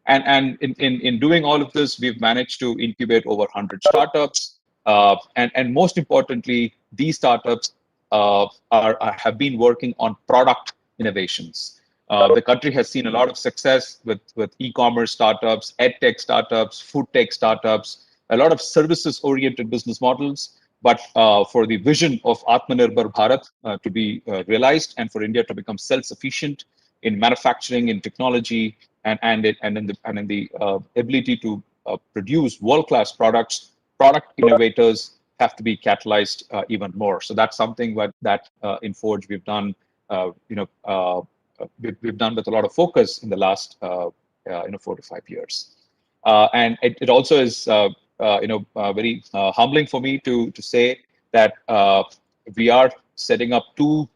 And in doing all of this, we've managed to incubate over 100 startups. And most importantly, these startups have been working on product innovations. The country has seen a lot of success with e-commerce startups, ed tech startups, food tech startups, a lot of services-oriented business models. But for the vision of Atmanirbhar Bharat to be realized, and for India to become self-sufficient in manufacturing, in technology, and in the ability to produce world-class products, product innovators have to be catalyzed even more. So that's something that in Forge we've done. We've done with a lot of focus in the last 4 to 5 years, and it also is very humbling for me to say that we are setting up 2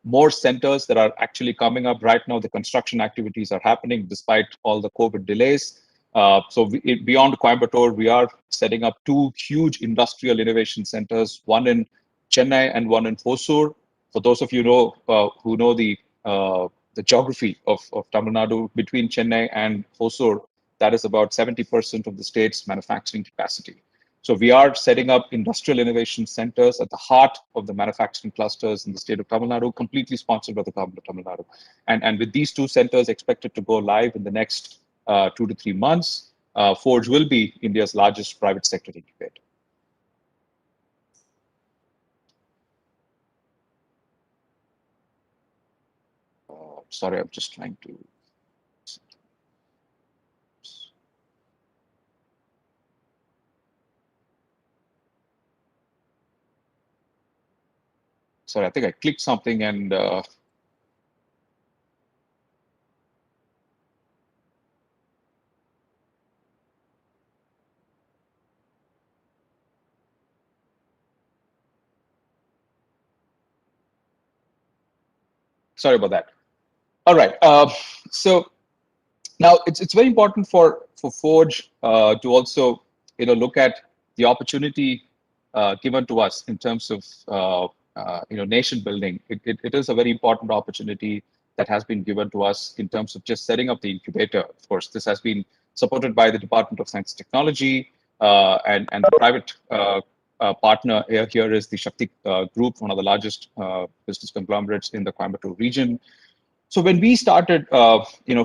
more centers that are actually coming up right now. The construction activities are happening despite all the COVID delays. So beyond Coimbatore, we are setting up 2 huge industrial innovation centers, one in Chennai and one in Hosur. For those of you who know the geography of Tamil Nadu, between Chennai and Hosur, that is about 70% of the state's manufacturing capacity. So we are setting up industrial innovation centers at the heart of the manufacturing clusters in the state of Tamil Nadu, completely sponsored by the government of Tamil Nadu. And with these 2 centers expected to go live in the next 2 to 3 months, Forge will be India's largest private sector incubator. Sorry, I'm just trying to. Sorry, I think I clicked something and sorry about that. All right. So now it's very important for Forge to also look at the opportunity given to us in terms of nation building. It is a very important opportunity that has been given to us in terms of just setting up the incubator. Of course, this has been supported by the Department of Science and Technology, and the private partner here is the Shakti Group, one of the largest business conglomerates in the Coimbatore region. So when we started,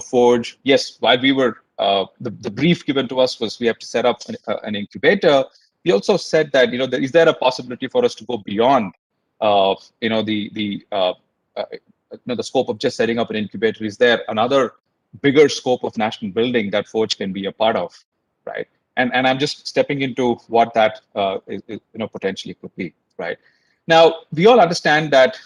Forge, yes, while we were, the brief given to us was we have to set up an incubator. We also said that, is there a possibility for us to go beyond, the scope of just setting up an incubator? Is there another bigger scope of national building that Forge can be a part of, right? And I'm just stepping into what that potentially could be, right? Now, we all understand that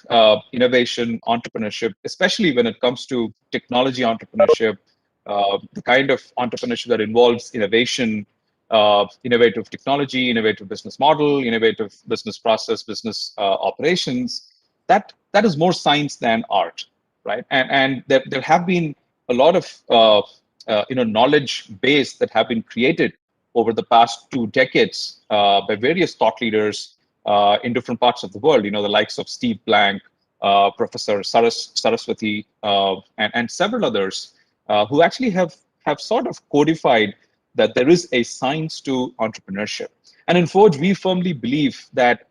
innovation, entrepreneurship, especially when it comes to technology entrepreneurship, the kind of entrepreneurship that involves innovation, innovative technology, innovative business model, innovative business process, business operations, that is more science than art, right? And there have been a lot of knowledge base that have been created over the past 2 decades by various thought leaders in different parts of the world, the likes of Steve Blank, Professor Saraswati, and several others who actually have sort of codified that there is a science to entrepreneurship. And in Forge, we firmly believe that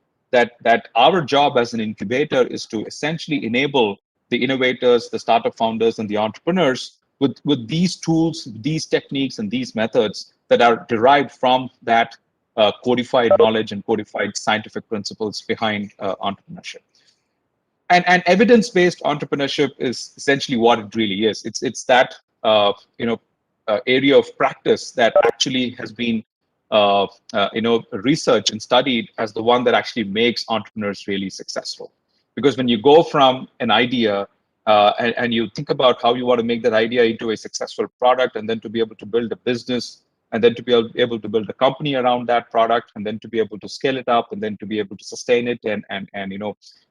our job as an incubator is to essentially enable the innovators, the startup founders, and the entrepreneurs with these tools, these techniques, and these methods that are derived from that codified knowledge and codified scientific principles behind entrepreneurship. And evidence-based entrepreneurship is essentially what it really is. It's that area of practice that actually has been researched and studied as the one that actually makes entrepreneurs really successful. Because when you go from an idea and you think about how you want to make that idea into a successful product, and then to be able to build a business, and then to be able to build a company around that product, and then to be able to scale it up, and then to be able to sustain it and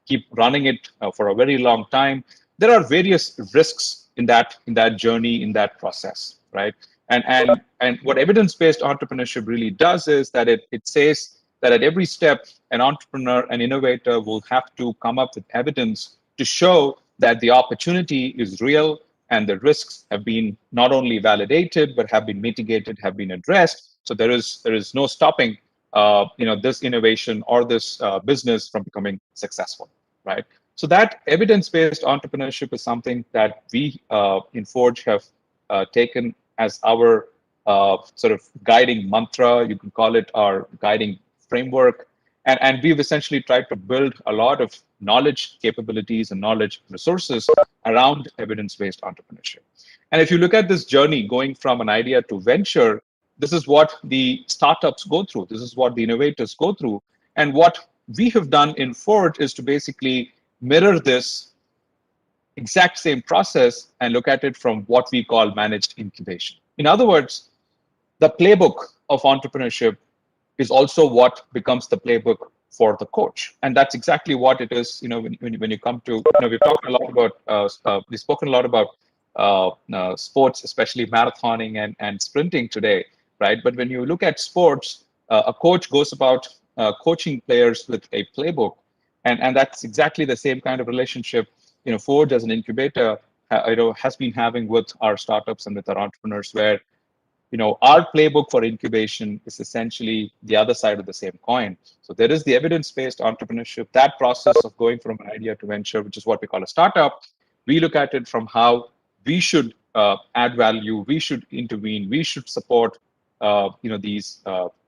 keep running it for a very long time, there are various risks in that journey, in that process, right? And what evidence-based entrepreneurship really does is that it says that at every step, an entrepreneur, an innovator will have to come up with evidence to show that the opportunity is real and the risks have been not only validated but have been mitigated, have been addressed. So there is no stopping this innovation or this business from becoming successful, right? So that evidence-based entrepreneurship is something that we in Forge have taken as our sort of guiding mantra. You can call it our guiding framework. And we've essentially tried to build a lot of knowledge capabilities and knowledge resources around evidence-based entrepreneurship. And if you look at this journey going from an idea to venture, this is what the startups go through. This is what the innovators go through. And what we have done in Forge is to basically mirror this exact same process and look at it from what we call managed incubation. In other words, the playbook of entrepreneurship is also what becomes the playbook for the coach. And that's exactly what it is. When you come to, we've talked a lot about, we've spoken a lot about sports, especially marathoning and sprinting today, right? But when you look at sports, a coach goes about coaching players with a playbook. And that's exactly the same kind of relationship, Forge as an incubator, has been having with our startups and with our entrepreneurs, where our playbook for incubation is essentially the other side of the same coin. So there is the evidence-based entrepreneurship, that process of going from an idea to venture, which is what we call a startup. We look at it from how we should add value, we should intervene, we should support these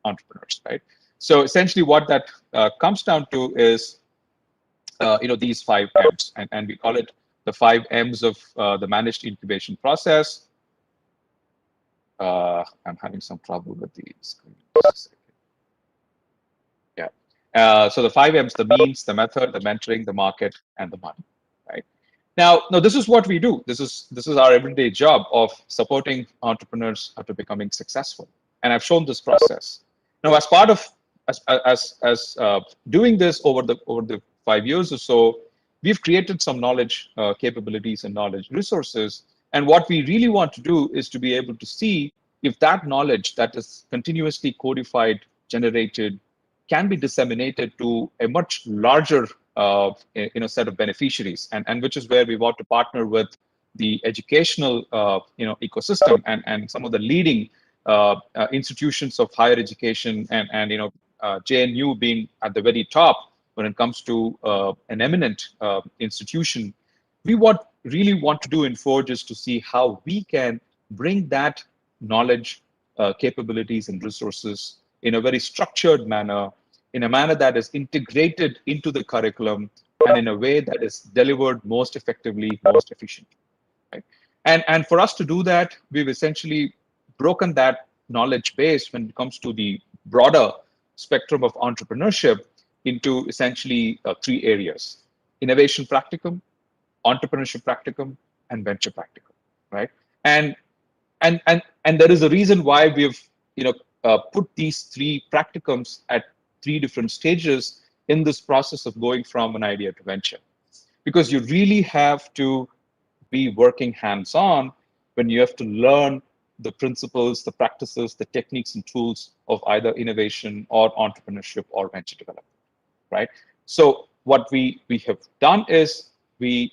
entrepreneurs, right? So essentially what that comes down to is these 5 M's, and we call it the 5 M's of the managed incubation process. I'm having some trouble with the screen. Yeah. So the 5 M's: the means, the method, the mentoring, the market, and the money. Right. Now, this is what we do. This is our everyday job of supporting entrepreneurs to becoming successful. And I've shown this process. Now, as part of doing this over the 5 years or so, we've created some knowledge capabilities and knowledge resources. And what we really want to do is to be able to see if that knowledge that is continuously codified, generated, can be disseminated to a much larger set of beneficiaries, and which is where we want to partner with the educational ecosystem and some of the leading institutions of higher education, and JNU being at the very top when it comes to an eminent institution. We really want to do in Forge is to see how we can bring that knowledge, capabilities, and resources in a very structured manner, in a manner that is integrated into the curriculum, and in a way that is delivered most effectively, most efficiently. Right? And for us to do that, we've essentially broken that knowledge base when it comes to the broader spectrum of entrepreneurship into essentially 3 areas: innovation practicum, entrepreneurship practicum, and venture practicum, right? And there is a reason why we've put these 3 practicums at 3 different stages in this process of going from an idea to venture, because you really have to be working hands-on when you have to learn the principles, the practices, the techniques and tools of either innovation or entrepreneurship or venture development, right? So what we have done is we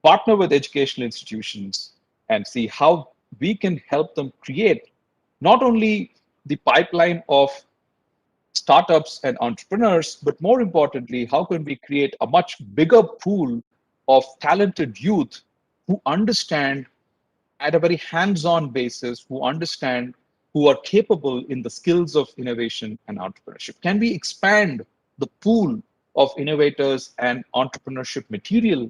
partner with educational institutions and see how we can help them create not only the pipeline of startups and entrepreneurs, but more importantly, how can we create a much bigger pool of talented youth who understand at a very hands-on basis, who understand, who are capable in the skills of innovation and entrepreneurship? Can we expand the pool of innovators and entrepreneurship material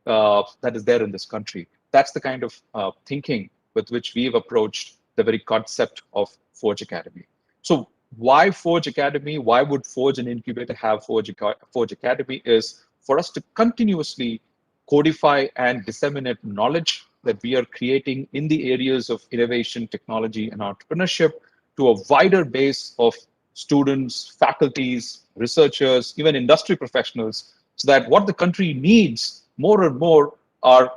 that is there in this country? That's the kind of thinking with which we've approached the very concept of Forge Academy. So why Forge Academy, why would Forge and Incubator have Forge Academy is for us to continuously codify and disseminate knowledge that we are creating in the areas of innovation, technology, and entrepreneurship to a wider base of students, faculties, researchers, even industry professionals, so that what the country needs more and more are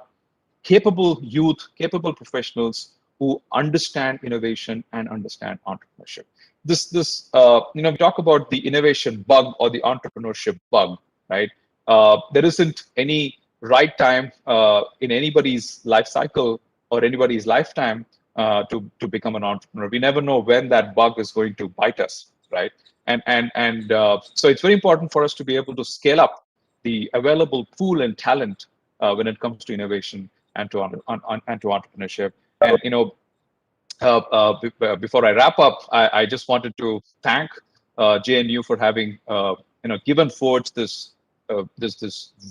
capable youth, capable professionals who understand innovation and understand entrepreneurship. We talk about the innovation bug or the entrepreneurship bug, right? There isn't any right time in anybody's life cycle or anybody's lifetime to become an entrepreneur. We never know when that bug is going to bite us, right? And so it's very important for us to be able to scale up the available pool and talent when it comes to innovation and to entrepreneurship. And before I wrap up, I just wanted to thank JNU for having given Forge this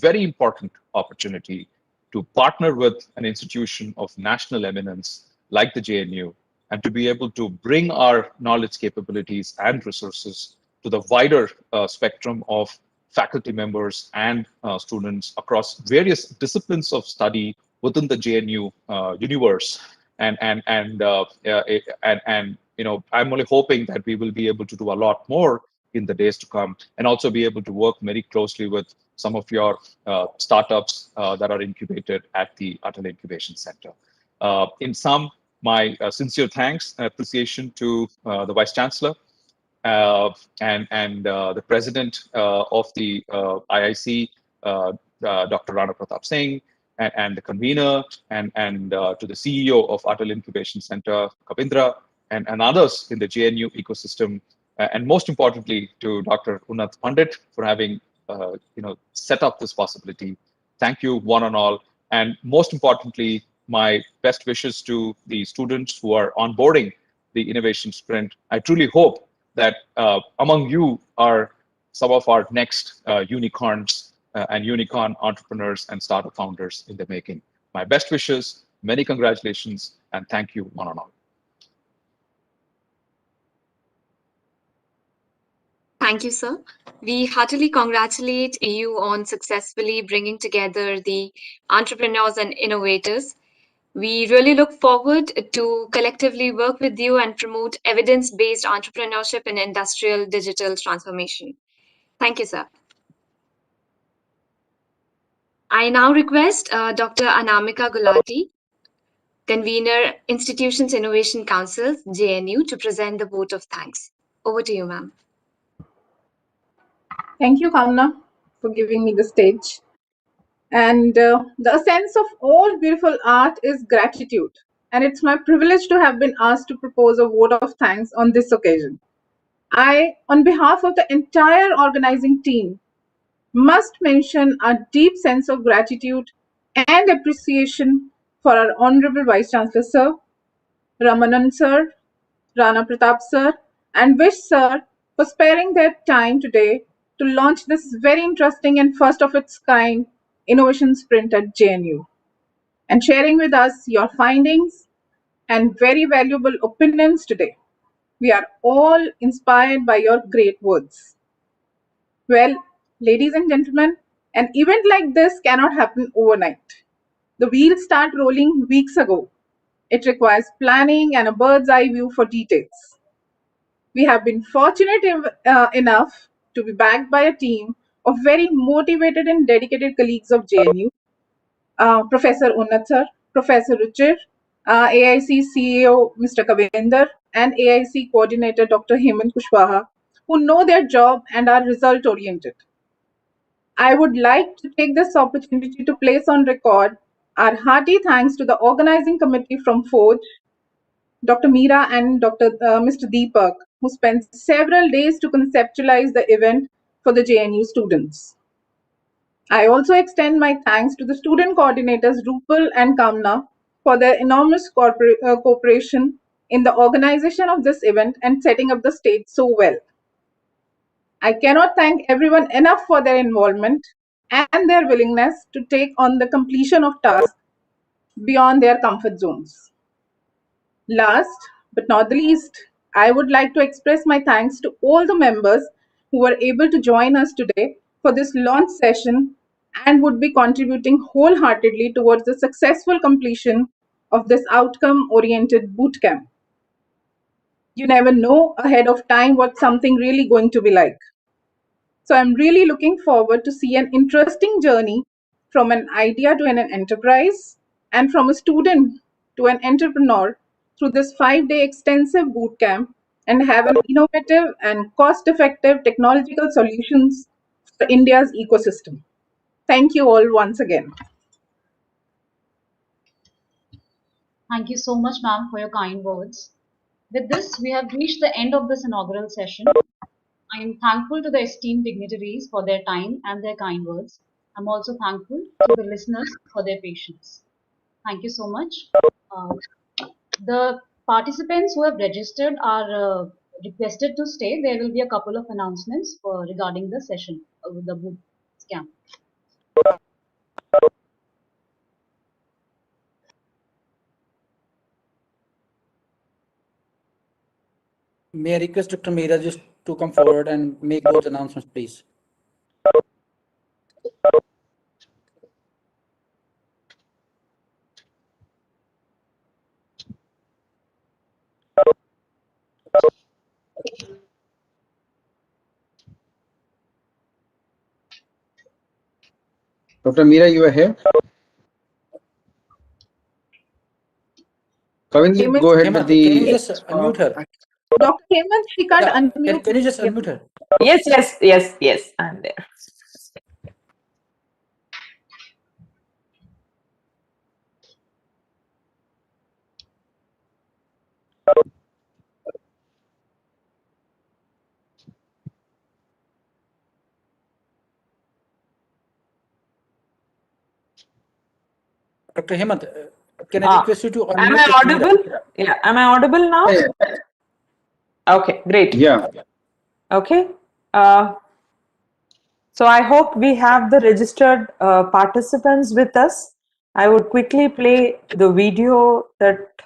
very important opportunity to partner with an institution of national eminence like the JNU, and to be able to bring our knowledge, capabilities, and resources to the wider spectrum of faculty members and students across various disciplines of study within the JNU universe. I'm only hoping that we will be able to do a lot more in the days to come, and also be able to work very closely with some of your startups that are incubated at the Atal Incubation Center. In sum, my sincere thanks and appreciation to the Vice Chancellor and the President of the IIC, Dr. Rana Pratap Singh, and the convener, and to the CEO of Atal Incubation Center, Kavindra, and others in the JNU ecosystem, and most importantly to Dr. Unnat Pandit for having set up this possibility. Thank you, one and all, and most importantly, my best wishes to the students who are onboarding the innovation sprint. I truly hope that among you are some of our next unicorns and unicorn entrepreneurs and startup founders in the making. My best wishes, many congratulations, and thank you, one and all. Thank you, sir. We heartily congratulate you on successfully bringing together the entrepreneurs and innovators. We really look forward to collectively work with you and promote evidence-based entrepreneurship and industrial digital transformation. Thank you, sir. I now request Dr. Anamika Gulati, Convener, Institutions Innovation Council, JNU, to present the vote of thanks. Over to you, ma'am. Thank you, Kamna, for giving me the stage. And the essence of all beautiful art is gratitude. And it's my privilege to have been asked to propose a vote of thanks on this occasion. I, on behalf of the entire organizing team, must mention a deep sense of gratitude and appreciation for our Honorable Vice Chancellor Sir, Ramanan Sir, Rana Pratap Sir, and Vish Sir for sparing their time today to launch this very interesting and first of its kind innovation sprint at JNU, and sharing with us your findings and very valuable opinions today. We are all inspired by your great words. Well, ladies and gentlemen, an event like this cannot happen overnight. The wheels start rolling weeks ago. It requires planning and a bird's eye view for details. We have been fortunate enough to be backed by a team of very motivated and dedicated colleagues of JNU, Professor Unnat Sir, Professor Ruchir, AIC CEO Mr. Kavinder, and AIC Coordinator Dr. Hemant Kushwaha, who know their job and are result oriented. I would like to take this opportunity to place on record our hearty thanks to the organizing committee from Forge, Dr. Meera and Mr. Deepak, who spent several days to conceptualize the event for the JNU students. I also extend my thanks to the student coordinators Rupal and Kamna for their enormous cooperation in the organization of this event and setting up the stage so well. I cannot thank everyone enough for their involvement and their willingness to take on the completion of tasks beyond their comfort zones. Last but not the least, I would like to express my thanks to all the members who were able to join us today for this launch session and would be contributing wholeheartedly towards the successful completion of this outcome-oriented bootcamp. You never know ahead of time what something really going to be like. So I'm really looking forward to see an interesting journey from an idea to an enterprise and from a student to an entrepreneur through this 5-day extensive bootcamp and have an innovative and cost-effective technological solutions for India's ecosystem. Thank you all once again. Thank you so much, ma'am, for your kind words. With this, we have reached the end of this inaugural session. I am thankful to the esteemed dignitaries for their time and their kind words. I'm also thankful to the listeners for their patience. Thank you so much. Uh, the participants who have registered are requested to stay. There will be a couple of announcements regarding the session, the boot camp. May I request Dr. Meera just to come forward and make those announcements, please? Dr. Meera, you are here? Kavindra, go ahead with Hemant, can you the... just unmute her? Dr. Hemant, she can't Yeah, unmute. can you just unmute her? Yes, I'm there. Dr. Hemant, can I request you to unmute Am I Dr. Meera? audible? Yeah, am I audible now? Okay, great. Yeah. Okay. So I hope we have the registered participants with us. I would quickly play the video that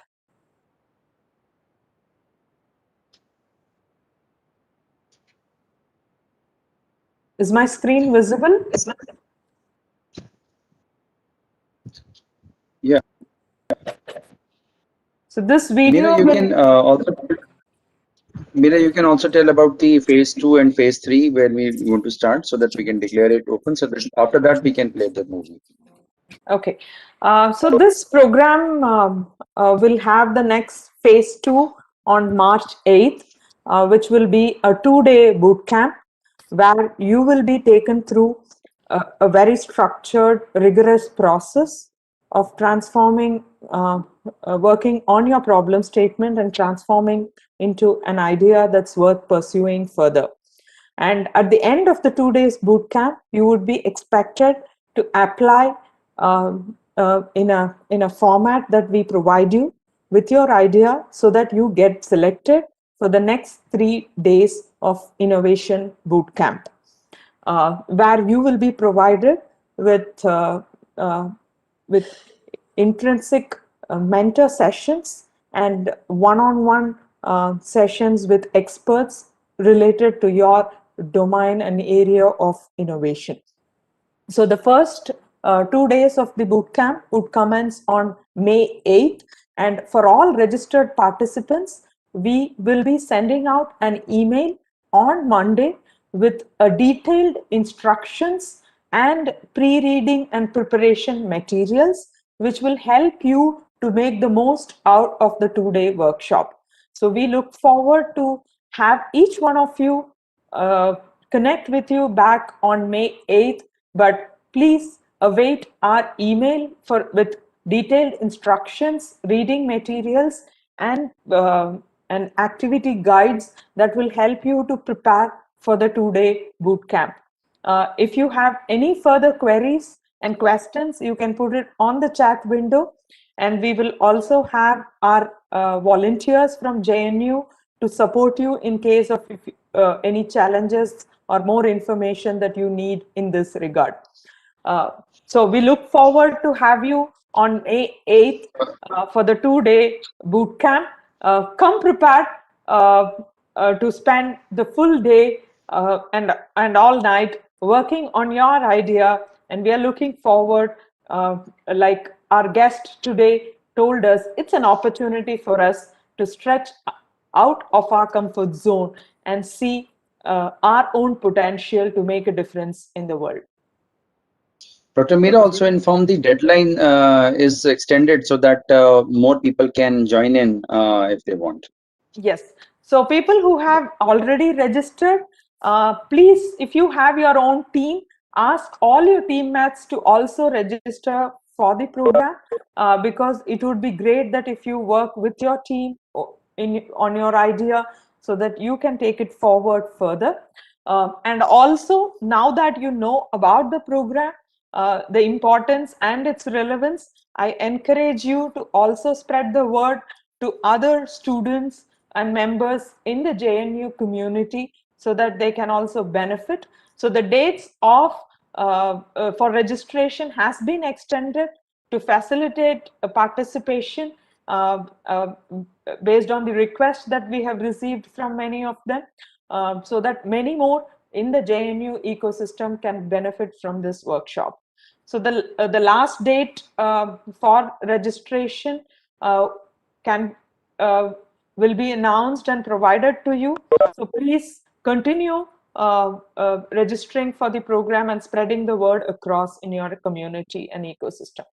is my screen visible? Yeah. So this video Meera, you can also tell about the phase 2 and phase 3 where we want to start so that we can declare it open. So that after that we can play the movie. Okay. So this program will have the next phase 2 on March 8th, which will be a 2-day boot camp where you will be taken through a very structured, rigorous process of transforming, working on your problem statement and transforming into an idea that's worth pursuing further. And at the end of the 2 days boot camp, you would be expected to apply in a format that we provide you with your idea so that you get selected for the next 3 days of innovation boot camp, where you will be provided with intrinsic mentor sessions and one-on-one sessions with experts related to your domain and area of innovation. So the first 2 days of the bootcamp would commence on May 8th, and for all registered participants, we will be sending out an email on Monday with a detailed instructions and pre-reading and preparation materials, which will help you to make the most out of the 2-day workshop. So we look forward to have each one of you connect with you back on May 8th, but please await our email with detailed instructions, reading materials, and activity guides that will help you to prepare for the 2-day boot camp. If you have any further queries and questions, you can put it on the chat window, and we will also have our volunteers from JNU to support you in case of any challenges or more information that you need in this regard. So we look forward to have you on May 8th for the 2-day boot camp. Come prepared. to spend the full day and all night working on your idea, and we are looking forward, like our guest today told us, it's an opportunity for us to stretch out of our comfort zone and see our own potential to make a difference in the world. Dr. Meera also informed the deadline is extended so that more people can join in if they want. Yes. So people who have already registered, please, if you have your own team, ask all your teammates to also register for the program, because it would be great that if you work with your team on your idea so that you can take it forward further. And also, now that you know about the program, the importance and its relevance, I encourage you to also spread the word to other students and members in the JNU community so that they can also benefit. So the dates of for registration has been extended to facilitate a participation based on the request that we have received from many of them, so that many more in the JNU ecosystem can benefit from this workshop. So the last date for registration will be announced and provided to you. So please continue registering for the program and spreading the word across in your community and ecosystem.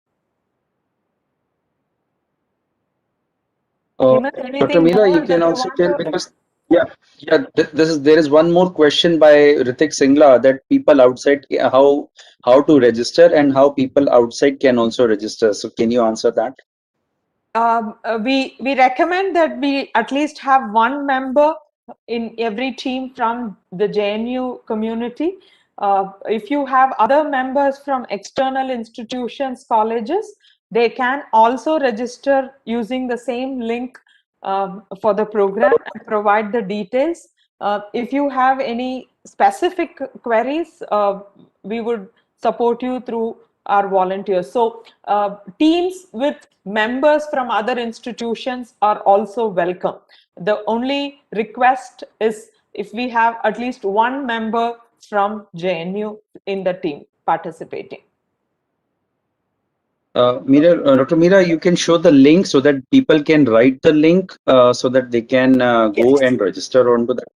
Dr. Meera, you can also tell, because there is one more question by Ritik Singla, that people outside, how to register and how people outside can also register. So can you answer that? We recommend that we at least have one member in every team from the JNU community. If you have other members from external institutions, colleges, they can also register using the same link for the program and provide the details. If you have any specific queries, we would support you through our volunteers. So teams with members from other institutions are also welcome. The only request is if we have at least one member from JNU in the team participating. Dr. Meera, you can show the link so that people can write the link so that they can go and register onto that.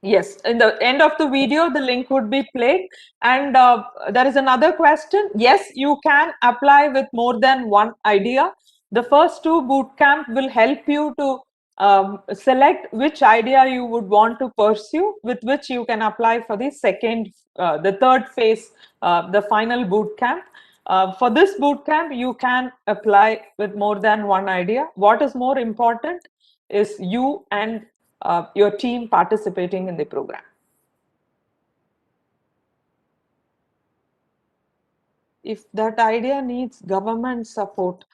Yes, in the end of the video, the link would be played. And there is another question. Yes, you can apply with more than one idea. The first two bootcamp will help you to select which idea you would want to pursue, with which you can apply for the the third phase, the final bootcamp. For this bootcamp, you can apply with more than one idea. What is more important is you and your team participating in the program. If that idea needs government support,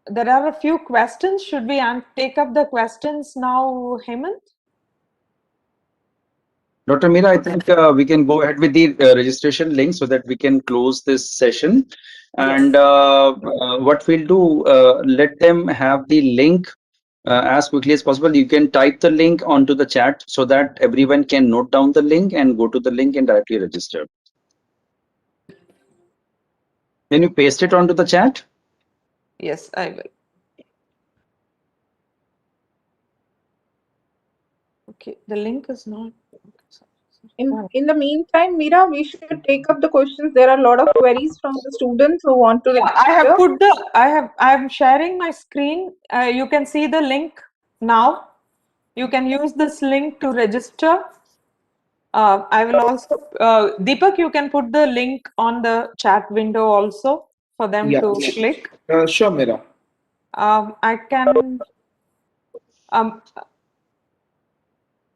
there are a few questions. Should we take up the questions now, Hemant? Dr. Meera, I think we can go ahead with the registration link so that we can close this session. And what we'll do, let them have the link as quickly as possible. You can type the link onto the chat so that everyone can note down the link and go to the link and directly register. Can you paste it onto the chat? Yes, I will. Okay, the link is not. In the meantime, Meera, we should take up the questions. There are a lot of queries from the students who want to register. I have put I'm sharing my screen. You can see the link now. You can use this link to register. I will also, Deepak, you can put the link on the chat window also for them to click. Sure, Meera. I can,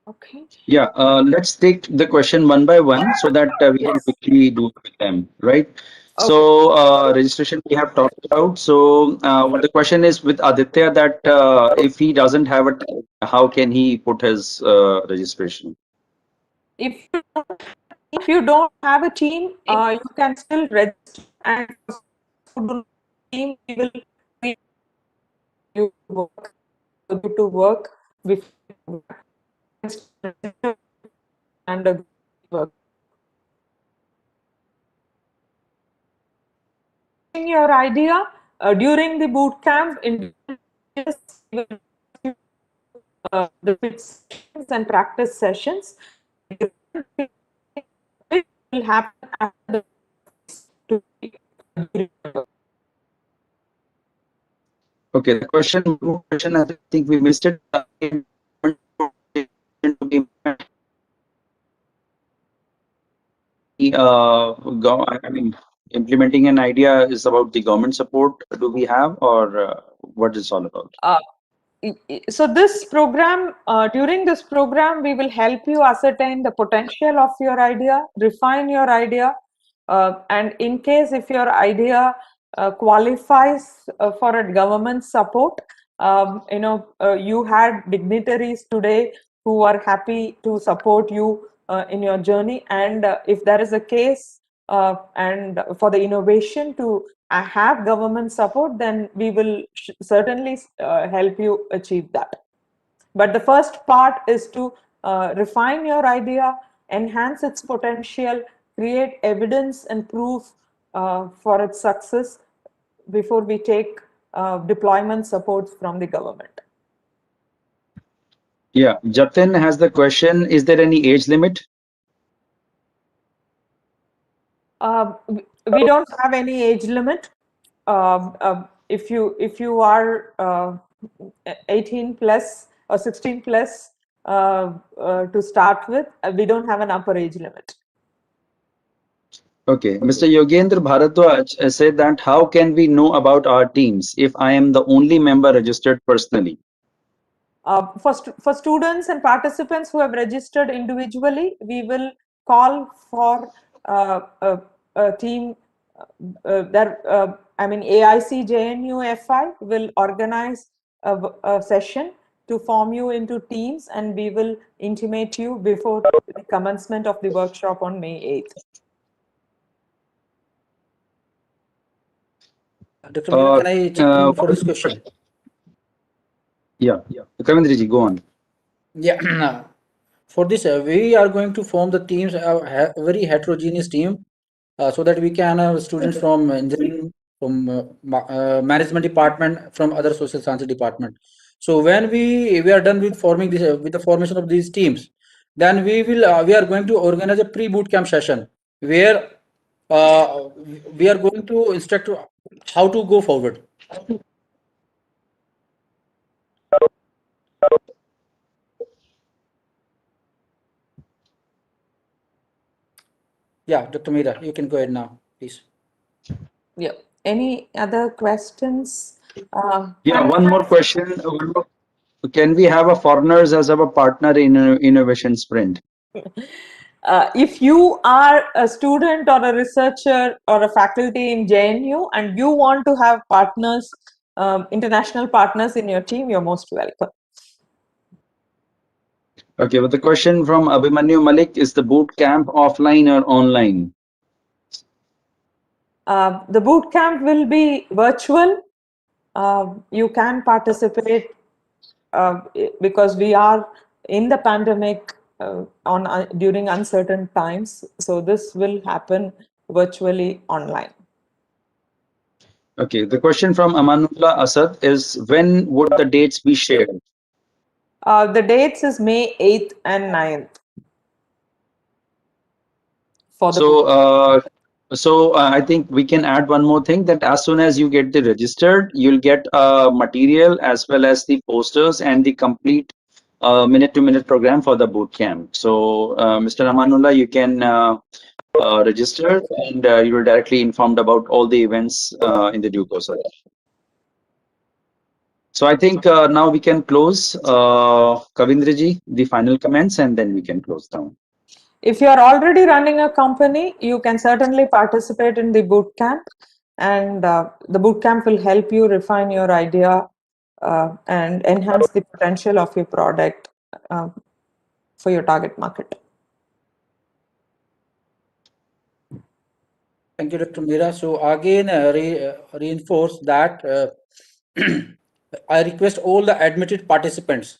okay. Yeah, let's take the question one by one so that we can quickly do with them, right? Okay. So registration we have talked about. So the question is with Aditya that if he doesn't have it, how can he put his registration? If you don't have a team, you can still register, and for team we will work. you to work with and work. Your idea during the boot camp in the sessions and practice sessions. It will happen after Okay, the question, I think we missed it. I mean, implementing an idea is about the government support. Do we have, or what is all about? So this program, during this program, we will help you ascertain the potential of your idea, refine your idea, and in case if your idea qualifies for a government support, you had dignitaries today who are happy to support you in your journey, and if there is a case and for the innovation to have government support, then we will certainly help you achieve that. But the first part is to refine your idea, enhance its potential, create evidence and proof for its success before we take deployment support from the government. Yeah, Jatin has the question, is there any age limit? We don't have any age limit. If you are 18 plus or 16 plus to start with, we don't have an upper age limit. Okay, Mr. Yogendra Bharadwaj said that how can we know about our teams if I am the only member registered personally? For students and participants who have registered individually, we will call for a team. AIC-JNUFI will organize a session to form you into teams, and we will intimate you before the commencement of the workshop on May 8th. Dr. Meera, can I chip in for this question? Yeah, Kavindriji, go on. Yeah, for this, we are going to form the teams, a very heterogeneous team, so that we can have students from engineering, from management department, from other social sciences department. So when we are done with forming this, with the formation of these teams, then we are going to organize a pre-boot camp session where we are going to instruct how to go forward. Yeah, Dr. Meera, you can go ahead now, please. Yeah. Any other questions? Yeah, one more question. Can we have a foreigners as our partner in innovation sprint? If you are a student or a researcher or a faculty in JNU and you want to have partners, international partners in your team, you're most welcome. Okay, but the question from Abhimanyu Malik, is the boot camp offline or online? The boot camp will be virtual. You can participate because we are in the pandemic during uncertain times. So this will happen virtually online. Okay, the question from Amanullah Asad is, when would the dates be shared? The dates is May 8th and 9th. So I think we can add one more thing, that as soon as you get the registered, you'll get material as well as the posters and the complete minute-to-minute program for the boot camp. So Mr. Amanullah, you can register and you will directly informed about all the events in the due course. So I think now we can close. Kavindriji, the final comments, and then we can close down. If you are already running a company, you can certainly participate in the boot camp, and the boot camp will help you refine your idea and enhance the potential of your product for your target market. Thank you, Dr. Meera. So again, reinforce that I request all the admitted participants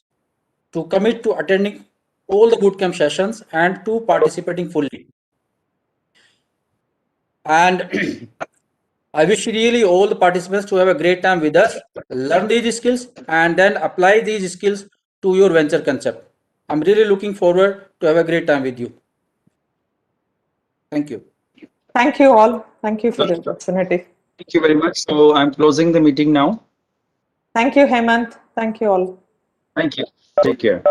to commit to attending all the bootcamp sessions and to participating fully. And I wish really all the participants to have a great time with us, learn these skills, and then apply these skills to your venture concept. I'm really looking forward to have a great time with you. Thank you. Thank you all. Thank you for the opportunity. Thank you very much. So I'm closing the meeting now. Thank you, Hemant. Thank you all. Thank you. Take care.